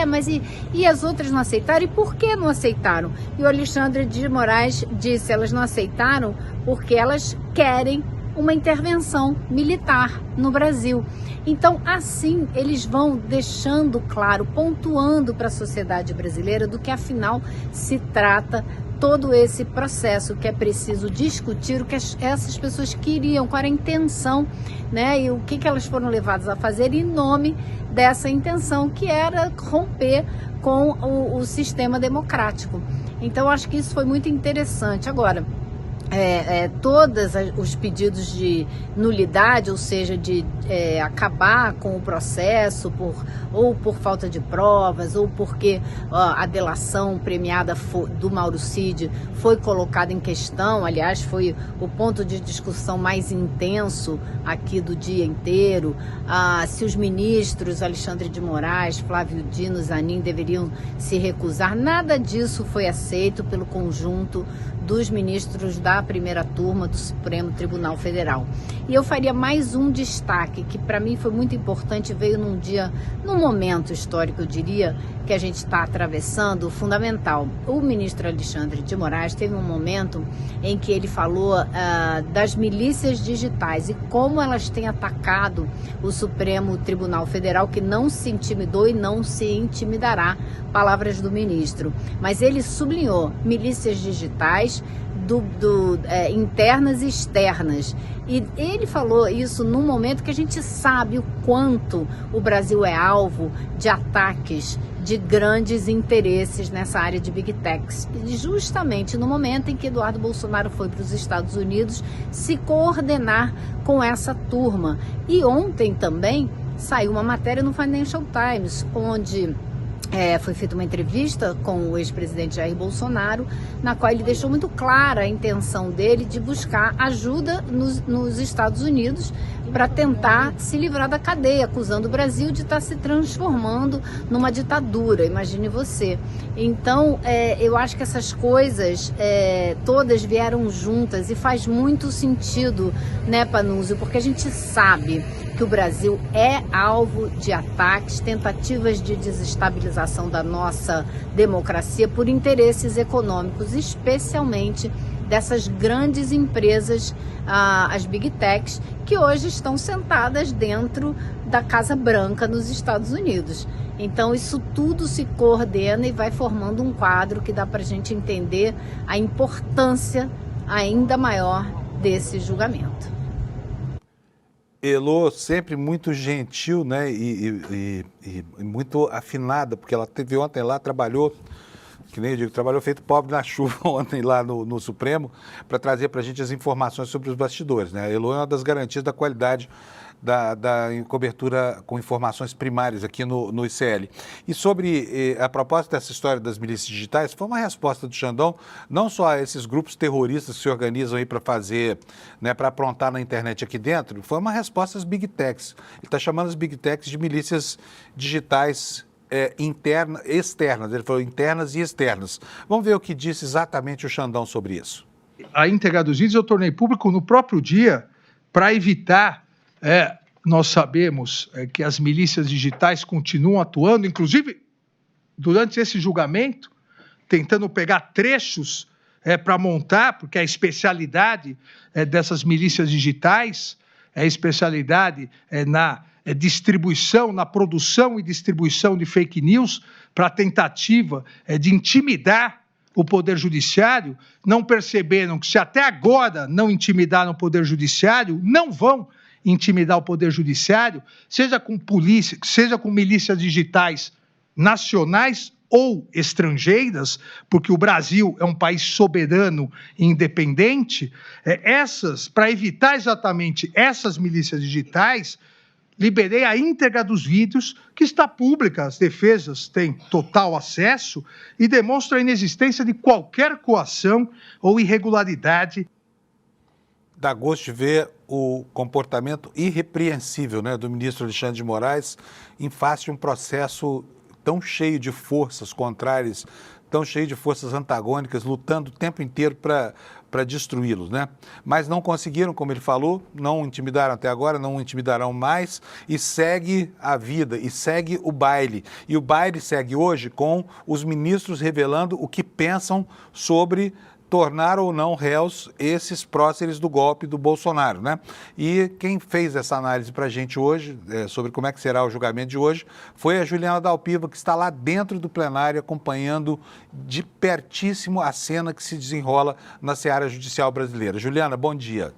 Mas e as outras não aceitaram? E por que não aceitaram? E o Alexandre de Moraes disse, elas não aceitaram porque elas querem uma intervenção militar no Brasil. Então, assim, eles vão deixando claro, pontuando para a sociedade brasileira do que afinal se trata todo esse processo, que é preciso discutir o que essas pessoas queriam, qual era a intenção, né? E o que elas foram levadas a fazer em nome dessa intenção, que era romper com o sistema democrático. Então, acho que isso foi muito interessante. Agora, todos os pedidos de nulidade, ou seja, de acabar com o processo ou por falta de provas, ou porque a delação premiada do Mauro Cid foi colocada em questão, aliás, foi o ponto de discussão mais intenso aqui do dia inteiro, se os ministros Alexandre de Moraes, Flávio Dino, Zanin deveriam se recusar, nada disso foi aceito pelo conjunto dos ministros da primeira turma do Supremo Tribunal Federal. E eu faria mais um destaque, que para mim foi muito importante, veio num momento histórico, eu diria, que a gente está atravessando, fundamental. O ministro Alexandre de Moraes teve um momento em que ele falou das milícias digitais e como elas têm atacado o Supremo Tribunal Federal, que não se intimidou e não se intimidará, palavras do ministro. Mas ele sublinhou milícias digitais, internas e externas. E ele falou isso num momento que a gente sabe o quanto o Brasil é alvo de ataques de grandes interesses nessa área de Big Techs. E justamente no momento em que Eduardo Bolsonaro foi para os Estados Unidos se coordenar com essa turma. E ontem também saiu uma matéria no Financial Times, onde foi feita uma entrevista com o ex-presidente Jair Bolsonaro, na qual ele deixou muito clara a intenção dele de buscar ajuda nos Estados Unidos para tentar se livrar da cadeia, acusando o Brasil de estar se transformando numa ditadura, imagine você. Então, eu acho que essas coisas todas vieram juntas e faz muito sentido, né, Panunzio, porque a gente sabe que o Brasil é alvo de ataques, tentativas de desestabilização da nossa democracia por interesses econômicos, especialmente dessas grandes empresas, as Big Techs, que hoje estão sentadas dentro da Casa Branca nos Estados Unidos. Então isso tudo se coordena e vai formando um quadro que dá para a gente entender a importância ainda maior desse julgamento. Elô sempre muito gentil, né, e muito afinada, porque ela teve ontem lá, trabalhou, que nem eu digo, trabalhou feito pobre na chuva ontem lá no Supremo, para trazer para a gente as informações sobre os bastidores, né? A Elô é uma das garantias da qualidade da cobertura com informações primárias aqui no ICL. E sobre a propósito dessa história das milícias digitais, foi uma resposta do Xandão, não só a esses grupos terroristas que se organizam aí para fazer, né, para aprontar na internet aqui dentro, foi uma resposta às Big Techs. Ele está chamando as Big Techs de milícias digitais externas, ele falou internas e externas. Vamos ver o que disse exatamente o Xandão sobre isso. A íntegra dos vídeos eu tornei público no próprio dia para evitar... nós sabemos que as milícias digitais continuam atuando, inclusive durante esse julgamento, tentando pegar trechos para montar, porque a especialidade dessas milícias digitais, a especialidade na distribuição, na produção e distribuição de fake news, para a tentativa de intimidar o Poder Judiciário. Não perceberam que se até agora não intimidaram o Poder Judiciário, não vão intimidar o Poder Judiciário, seja com polícia, seja com milícias digitais nacionais ou estrangeiras, porque o Brasil é um país soberano e independente. Para evitar exatamente essas milícias digitais, liberei a íntegra dos vídeos, que está pública, as defesas têm total acesso, e demonstra a inexistência de qualquer coação ou irregularidade. Dá gosto de ver o comportamento irrepreensível, né, do ministro Alexandre de Moraes em face de um processo tão cheio de forças contrárias, estão cheios de forças antagônicas, lutando o tempo inteiro para destruí-los, né? Mas não conseguiram, como ele falou, não intimidaram até agora, não intimidarão mais, e segue a vida, e segue o baile. E o baile segue hoje com os ministros revelando o que pensam sobre tornar ou não réus esses próceres do golpe do Bolsonaro, né? E quem fez essa análise para a gente hoje, sobre como é que será o julgamento de hoje, foi a Juliana Dalpiva, que está lá dentro do plenário acompanhando de pertíssimo a cena que se desenrola na seara judicial brasileira. Juliana, bom dia.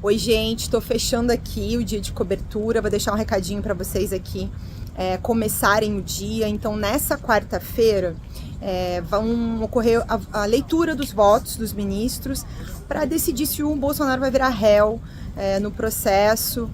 Oi, gente, estou fechando aqui o dia de cobertura, vou deixar um recadinho para vocês aqui começarem o dia. Então, nessa quarta-feira, vão ocorrer a leitura dos votos dos ministros para decidir se o Bolsonaro vai virar réu no processo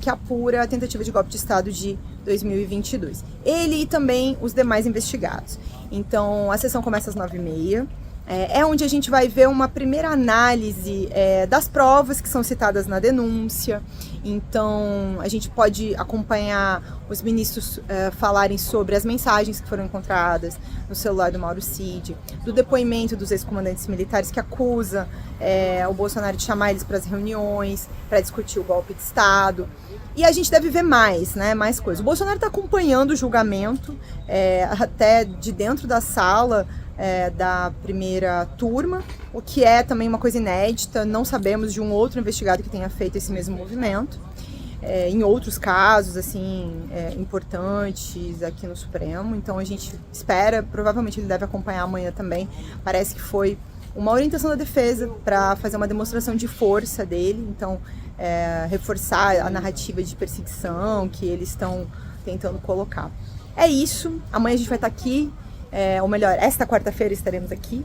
que apura a tentativa de golpe de Estado de 2022. Ele e também os demais investigados. Então, a sessão começa às 9h30. É onde a gente vai ver uma primeira análise das provas que são citadas na denúncia. Então, a gente pode acompanhar os ministros falarem sobre as mensagens que foram encontradas no celular do Mauro Cid, do depoimento dos ex-comandantes militares que acusa o Bolsonaro de chamar eles para as reuniões, para discutir o golpe de Estado. E a gente deve ver mais, né? Mais coisas. O Bolsonaro está acompanhando o julgamento, até de dentro da sala da primeira turma, o que é também uma coisa inédita. Não sabemos de um outro investigado que tenha feito esse mesmo movimento. Em outros casos, assim, importantes aqui no Supremo. Então a gente espera, provavelmente ele deve acompanhar amanhã também. Parece que foi uma orientação da defesa para fazer uma demonstração de força dele. Então, reforçar a narrativa de perseguição que eles estão tentando colocar. É isso. Amanhã a gente vai estar aqui. Ou melhor, esta quarta-feira estaremos aqui.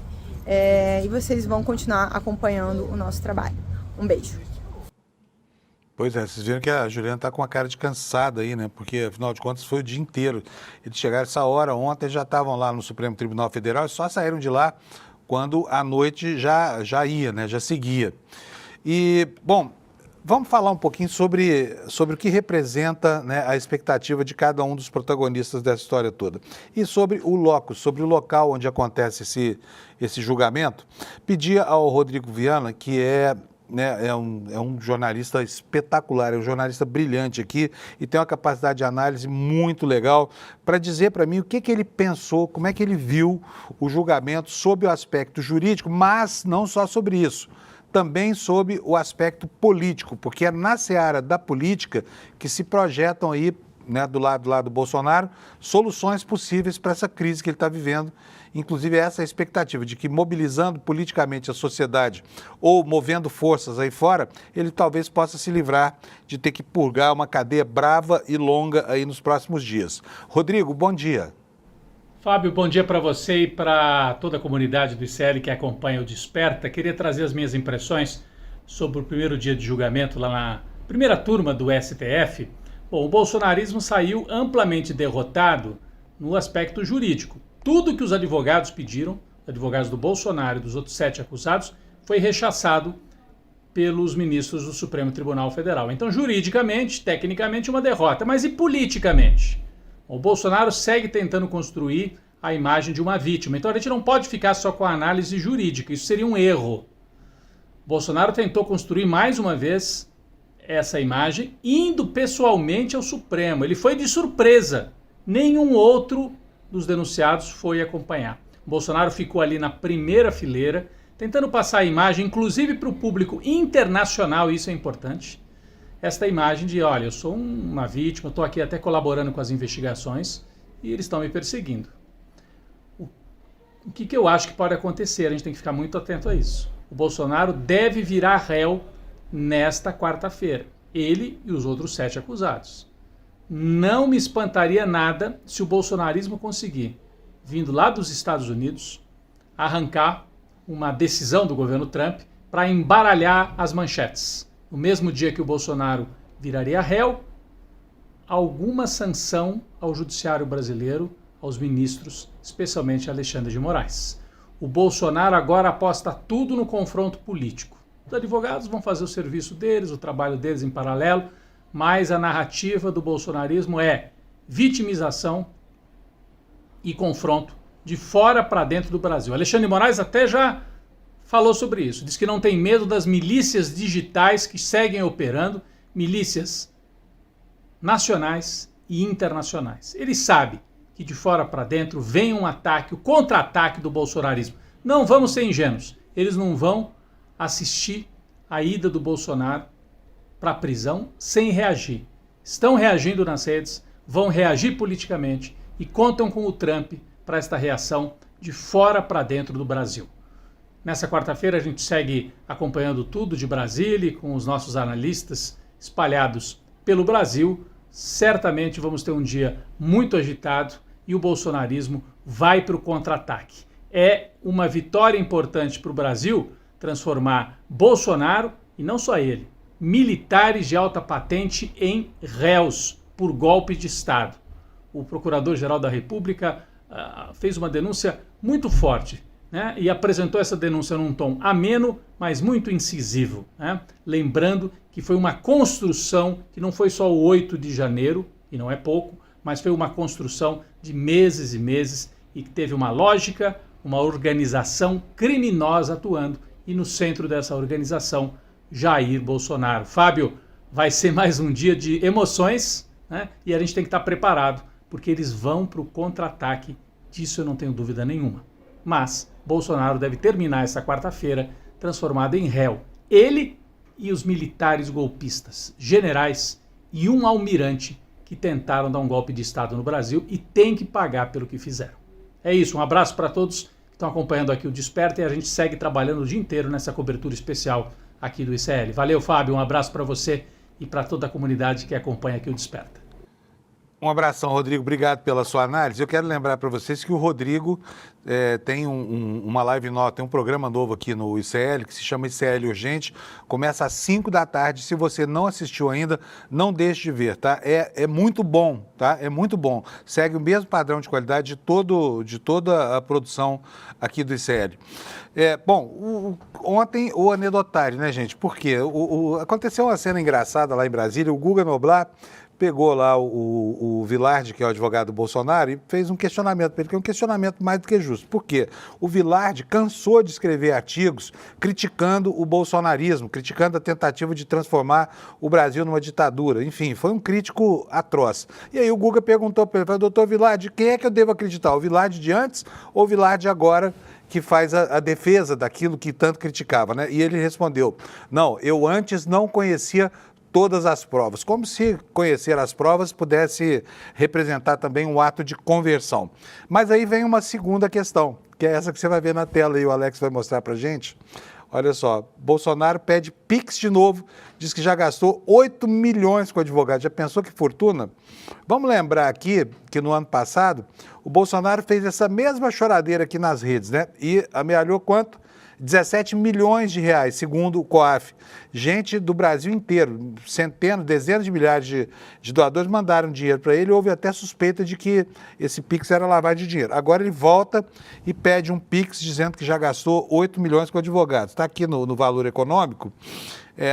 E vocês vão continuar acompanhando o nosso trabalho. Um beijo. Pois é, vocês viram que a Juliana está com uma cara de cansada aí, né? Porque, afinal de contas, foi o dia inteiro. Eles chegaram essa hora, ontem já estavam lá no Supremo Tribunal Federal e só saíram de lá quando a noite já ia, né? Já seguia. E, bom, vamos falar um pouquinho sobre o que representa, né, a expectativa de cada um dos protagonistas dessa história toda. E sobre o locus, sobre o local onde acontece esse julgamento. Pedia ao Rodrigo Viana, que é um jornalista espetacular, é um jornalista brilhante aqui e tem uma capacidade de análise muito legal, para dizer para mim o que ele pensou, como é que ele viu o julgamento sob o aspecto jurídico, mas não só sobre isso, também sob o aspecto político, porque é na seara da política que se projetam aí, né, do lado do Bolsonaro, soluções possíveis para essa crise que ele está vivendo. Inclusive essa é a expectativa de que, mobilizando politicamente a sociedade ou movendo forças aí fora, ele talvez possa se livrar de ter que purgar uma cadeia brava e longa aí nos próximos dias. Rodrigo, bom dia. Fábio, bom dia para você e para toda a comunidade do ICL que acompanha o Desperta. Queria trazer as minhas impressões sobre o primeiro dia de julgamento lá na primeira turma do STF. Bom, o bolsonarismo saiu amplamente derrotado no aspecto jurídico. Tudo que os advogados pediram, advogados do Bolsonaro e dos outros 7 acusados, foi rechaçado pelos ministros do Supremo Tribunal Federal. Então, juridicamente, tecnicamente, uma derrota. Mas e politicamente? O Bolsonaro segue tentando construir a imagem de uma vítima. Então, a gente não pode ficar só com a análise jurídica. Isso seria um erro. Bolsonaro tentou construir mais uma vez essa imagem, indo pessoalmente ao Supremo. Ele foi de surpresa. Nenhum outro dos denunciados foi acompanhar. Bolsonaro ficou ali na primeira fileira, tentando passar a imagem, inclusive para o público internacional, isso é importante, esta imagem de, olha, eu sou uma vítima, estou aqui até colaborando com as investigações e eles estão me perseguindo. O que eu acho que pode acontecer? A gente tem que ficar muito atento a isso. O Bolsonaro deve virar réu nesta quarta-feira, ele e os outros 7 acusados. Não me espantaria nada se o bolsonarismo conseguir, vindo lá dos Estados Unidos, arrancar uma decisão do governo Trump para embaralhar as manchetes. No mesmo dia que o Bolsonaro viraria réu, alguma sanção ao judiciário brasileiro, aos ministros, especialmente Alexandre de Moraes. O Bolsonaro agora aposta tudo no confronto político. Os advogados vão fazer o serviço deles, o trabalho deles em paralelo, mas a narrativa do bolsonarismo é vitimização e confronto de fora para dentro do Brasil. Alexandre de Moraes até já falou sobre isso. Diz que não tem medo das milícias digitais que seguem operando, milícias nacionais e internacionais. Ele sabe que de fora para dentro vem um ataque, o contra-ataque do bolsonarismo. Não vamos ser ingênuos. Eles não vão assistir a ida do Bolsonaro para a prisão sem reagir. Estão reagindo nas redes, vão reagir politicamente e contam com o Trump para esta reação de fora para dentro do Brasil. Nessa quarta-feira a gente segue acompanhando tudo de Brasília com os nossos analistas espalhados pelo Brasil. Certamente vamos ter um dia muito agitado e o bolsonarismo vai para o contra-ataque. É uma vitória importante para o Brasil transformar Bolsonaro, e não só ele, militares de alta patente em réus por golpe de Estado. O Procurador-Geral da República fez uma denúncia muito forte, né? E apresentou essa denúncia num tom ameno, mas muito incisivo, né? Lembrando que foi uma construção, que não foi só o 8 de janeiro, e não é pouco, mas foi uma construção de meses e meses e que teve uma lógica, uma organização criminosa atuando, e no centro dessa organização, Jair Bolsonaro. Fábio, vai ser mais um dia de emoções, né? E a gente tem que estar preparado, porque eles vão para o contra-ataque, disso eu não tenho dúvida nenhuma. Mas Bolsonaro deve terminar essa quarta-feira transformado em réu. Ele e os militares golpistas, generais e um almirante que tentaram dar um golpe de Estado no Brasil e tem que pagar pelo que fizeram. É isso, um abraço para todos que estão acompanhando aqui o Desperta e a gente segue trabalhando o dia inteiro nessa cobertura especial aqui do ICL. Valeu, Fábio, um abraço para você e para toda a comunidade que acompanha aqui o Desperta. Um abração, Rodrigo. Obrigado pela sua análise. Eu quero lembrar para vocês que o Rodrigo tem uma live nova, tem um programa novo aqui no ICL, que se chama ICL Urgente. Começa às 5 da tarde. Se você não assistiu ainda, não deixe de ver, tá? É muito bom, tá? É muito bom. Segue o mesmo padrão de qualidade de toda a produção aqui do ICL. Ontem o anedotário, né, gente? Porque aconteceu uma cena engraçada lá em Brasília. O Guga Noblat pegou lá o Vilardi, que é o advogado do Bolsonaro, e fez um questionamento para ele, que é um questionamento mais do que justo. Por quê? O Vilardi cansou de escrever artigos criticando o bolsonarismo, criticando a tentativa de transformar o Brasil numa ditadura. Enfim, foi um crítico atroz. E aí o Guga perguntou para ele, doutor Vilardi, quem é que eu devo acreditar? O Vilardi de antes ou o Vilardi agora, que faz a defesa daquilo que tanto criticava, né? E ele respondeu, não, eu antes não conhecia todas as provas, como se conhecer as provas pudesse representar também um ato de conversão. Mas aí vem uma segunda questão, que é essa que você vai ver na tela e o Alex vai mostrar pra gente. Olha só, Bolsonaro pede Pix de novo, diz que já gastou 8 milhões com advogado. Já pensou que fortuna? Vamos lembrar aqui que no ano passado o Bolsonaro fez essa mesma choradeira aqui nas redes, né? E amealhou quanto? 17 milhões de reais, segundo o COAF. Gente do Brasil inteiro, centenas, dezenas de milhares de doadores mandaram dinheiro para ele. Houve até suspeita de que esse Pix era lavagem de dinheiro. Agora ele volta e pede um Pix dizendo que já gastou 8 milhões com advogados. Está aqui no Valor Econômico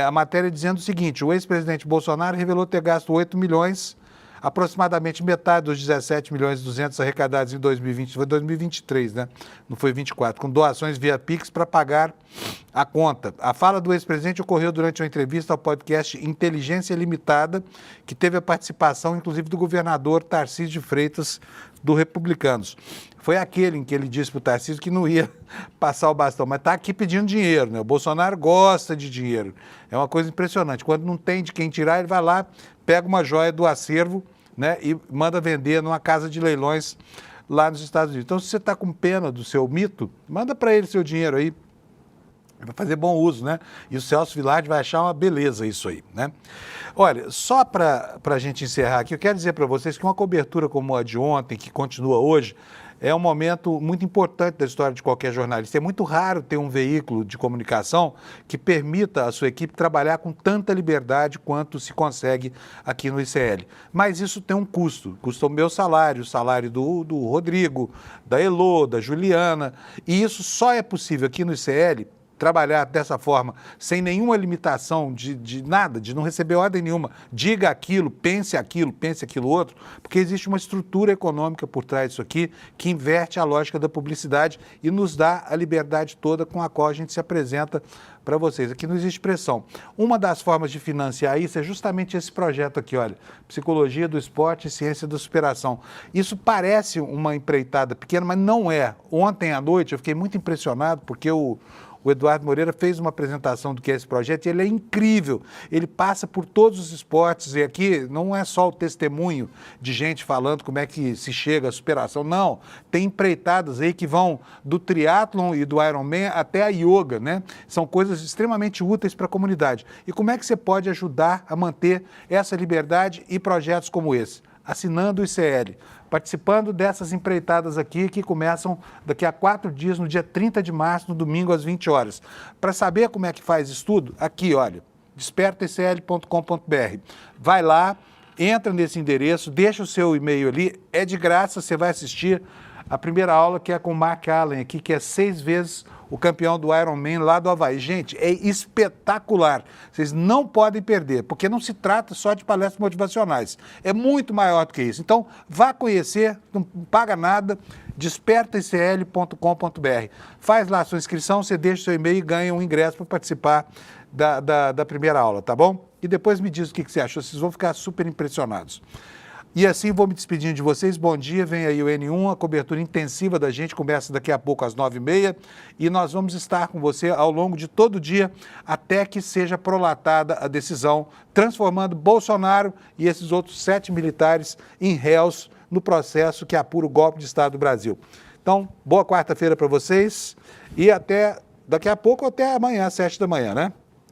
a matéria dizendo o seguinte, o ex-presidente Bolsonaro revelou ter gasto 8 milhões, aproximadamente metade dos 17 milhões e 200 arrecadados em 2020, foi 2023, né? Não foi 24, com doações via Pix para pagar a conta. A fala do ex-presidente ocorreu durante uma entrevista ao podcast Inteligência Limitada, que teve a participação, inclusive, do governador Tarcísio de Freitas, do Republicanos. Foi aquele em que ele disse para o Tarcísio que não ia passar o bastão, mas está aqui pedindo dinheiro, né? O Bolsonaro gosta de dinheiro. É uma coisa impressionante. Quando não tem de quem tirar, ele vai lá, pega uma joia do acervo, né, e manda vender numa casa de leilões lá nos Estados Unidos. Então, se você está com pena do seu mito, manda para ele seu dinheiro aí, vai fazer bom uso, né? E o Celso Vilardi vai achar uma beleza isso aí, né? Olha, só para a gente encerrar aqui, eu quero dizer para vocês que uma cobertura como a de ontem, que continua hoje, é um momento muito importante da história de qualquer jornalista. É muito raro ter um veículo de comunicação que permita à sua equipe trabalhar com tanta liberdade quanto se consegue aqui no ICL. Mas isso tem um custo. Custa o meu salário, o salário do Rodrigo, da Elô, da Juliana. E isso só é possível aqui no ICL trabalhar dessa forma, sem nenhuma limitação de nada, de não receber ordem nenhuma, diga aquilo, pense aquilo outro, porque existe uma estrutura econômica por trás disso aqui que inverte a lógica da publicidade e nos dá a liberdade toda com a qual a gente se apresenta para vocês. Aqui não existe pressão. Uma das formas de financiar isso é justamente esse projeto aqui, olha, Psicologia do Esporte e Ciência da Superação. Isso parece uma empreitada pequena, mas não é. Ontem à noite eu fiquei muito impressionado porque o Eduardo Moreira fez uma apresentação do que é esse projeto e ele é incrível. Ele passa por todos os esportes e aqui não é só o testemunho de gente falando como é que se chega à superação, não. Tem empreitadas aí que vão do triatlon e do Ironman até a yoga, né? São coisas extremamente úteis para a comunidade. E como é que você pode ajudar a manter essa liberdade e projetos como esse? Assinando o ICL, participando dessas empreitadas aqui que começam daqui a 4 dias, no dia 30 de março, no domingo, às 20 horas. Para saber como é que faz isso tudo, aqui, olha, despertaicl.com.br. Vai lá, entra nesse endereço, deixa o seu e-mail ali, é de graça, você vai assistir a primeira aula que é com o Mark Allen aqui, que é 6 vezes o campeão do Ironman lá do Havaí. Gente, é espetacular. Vocês não podem perder, porque não se trata só de palestras motivacionais. É muito maior do que isso. Então, vá conhecer, não paga nada, despertaicl.com.br. Faz lá a sua inscrição, você deixa o seu e-mail e ganha um ingresso para participar da primeira aula, tá bom? E depois me diz o que você achou, vocês vão ficar super impressionados. E assim vou me despedindo de vocês. Bom dia, vem aí o N1, a cobertura intensiva da gente começa daqui a pouco às 9h30 e nós vamos estar com você ao longo de todo o dia até que seja prolatada a decisão, transformando Bolsonaro e esses outros 7 militares em réus no processo que apura o golpe de Estado do Brasil. Então, boa quarta-feira para vocês e até daqui a pouco, até amanhã, às 7 da manhã, né?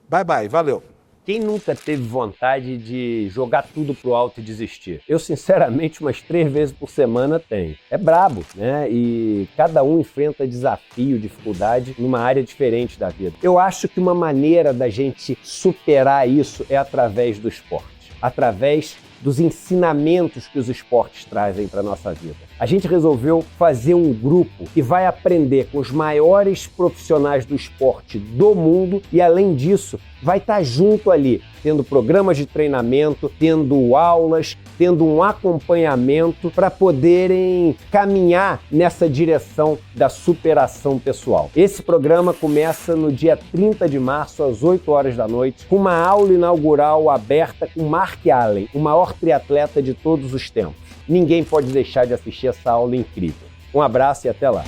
Bye, bye, valeu. Quem nunca teve vontade de jogar tudo pro alto e desistir? Eu, sinceramente, umas 3 vezes por semana tenho. É brabo, né? E cada um enfrenta desafio, dificuldade numa área diferente da vida. Eu acho que uma maneira da gente superar isso é através do esporte, através dos ensinamentos que os esportes trazem para a nossa vida. A gente resolveu fazer um grupo que vai aprender com os maiores profissionais do esporte do mundo e, além disso, vai estar junto ali, tendo programas de treinamento, tendo aulas, tendo um acompanhamento para poderem caminhar nessa direção da superação pessoal. Esse programa começa no dia 30 de março, às 8 horas da noite, com uma aula inaugural aberta com Mark Allen, o maior triatleta de todos os tempos. Ninguém pode deixar de assistir essa aula incrível. Um abraço e até lá.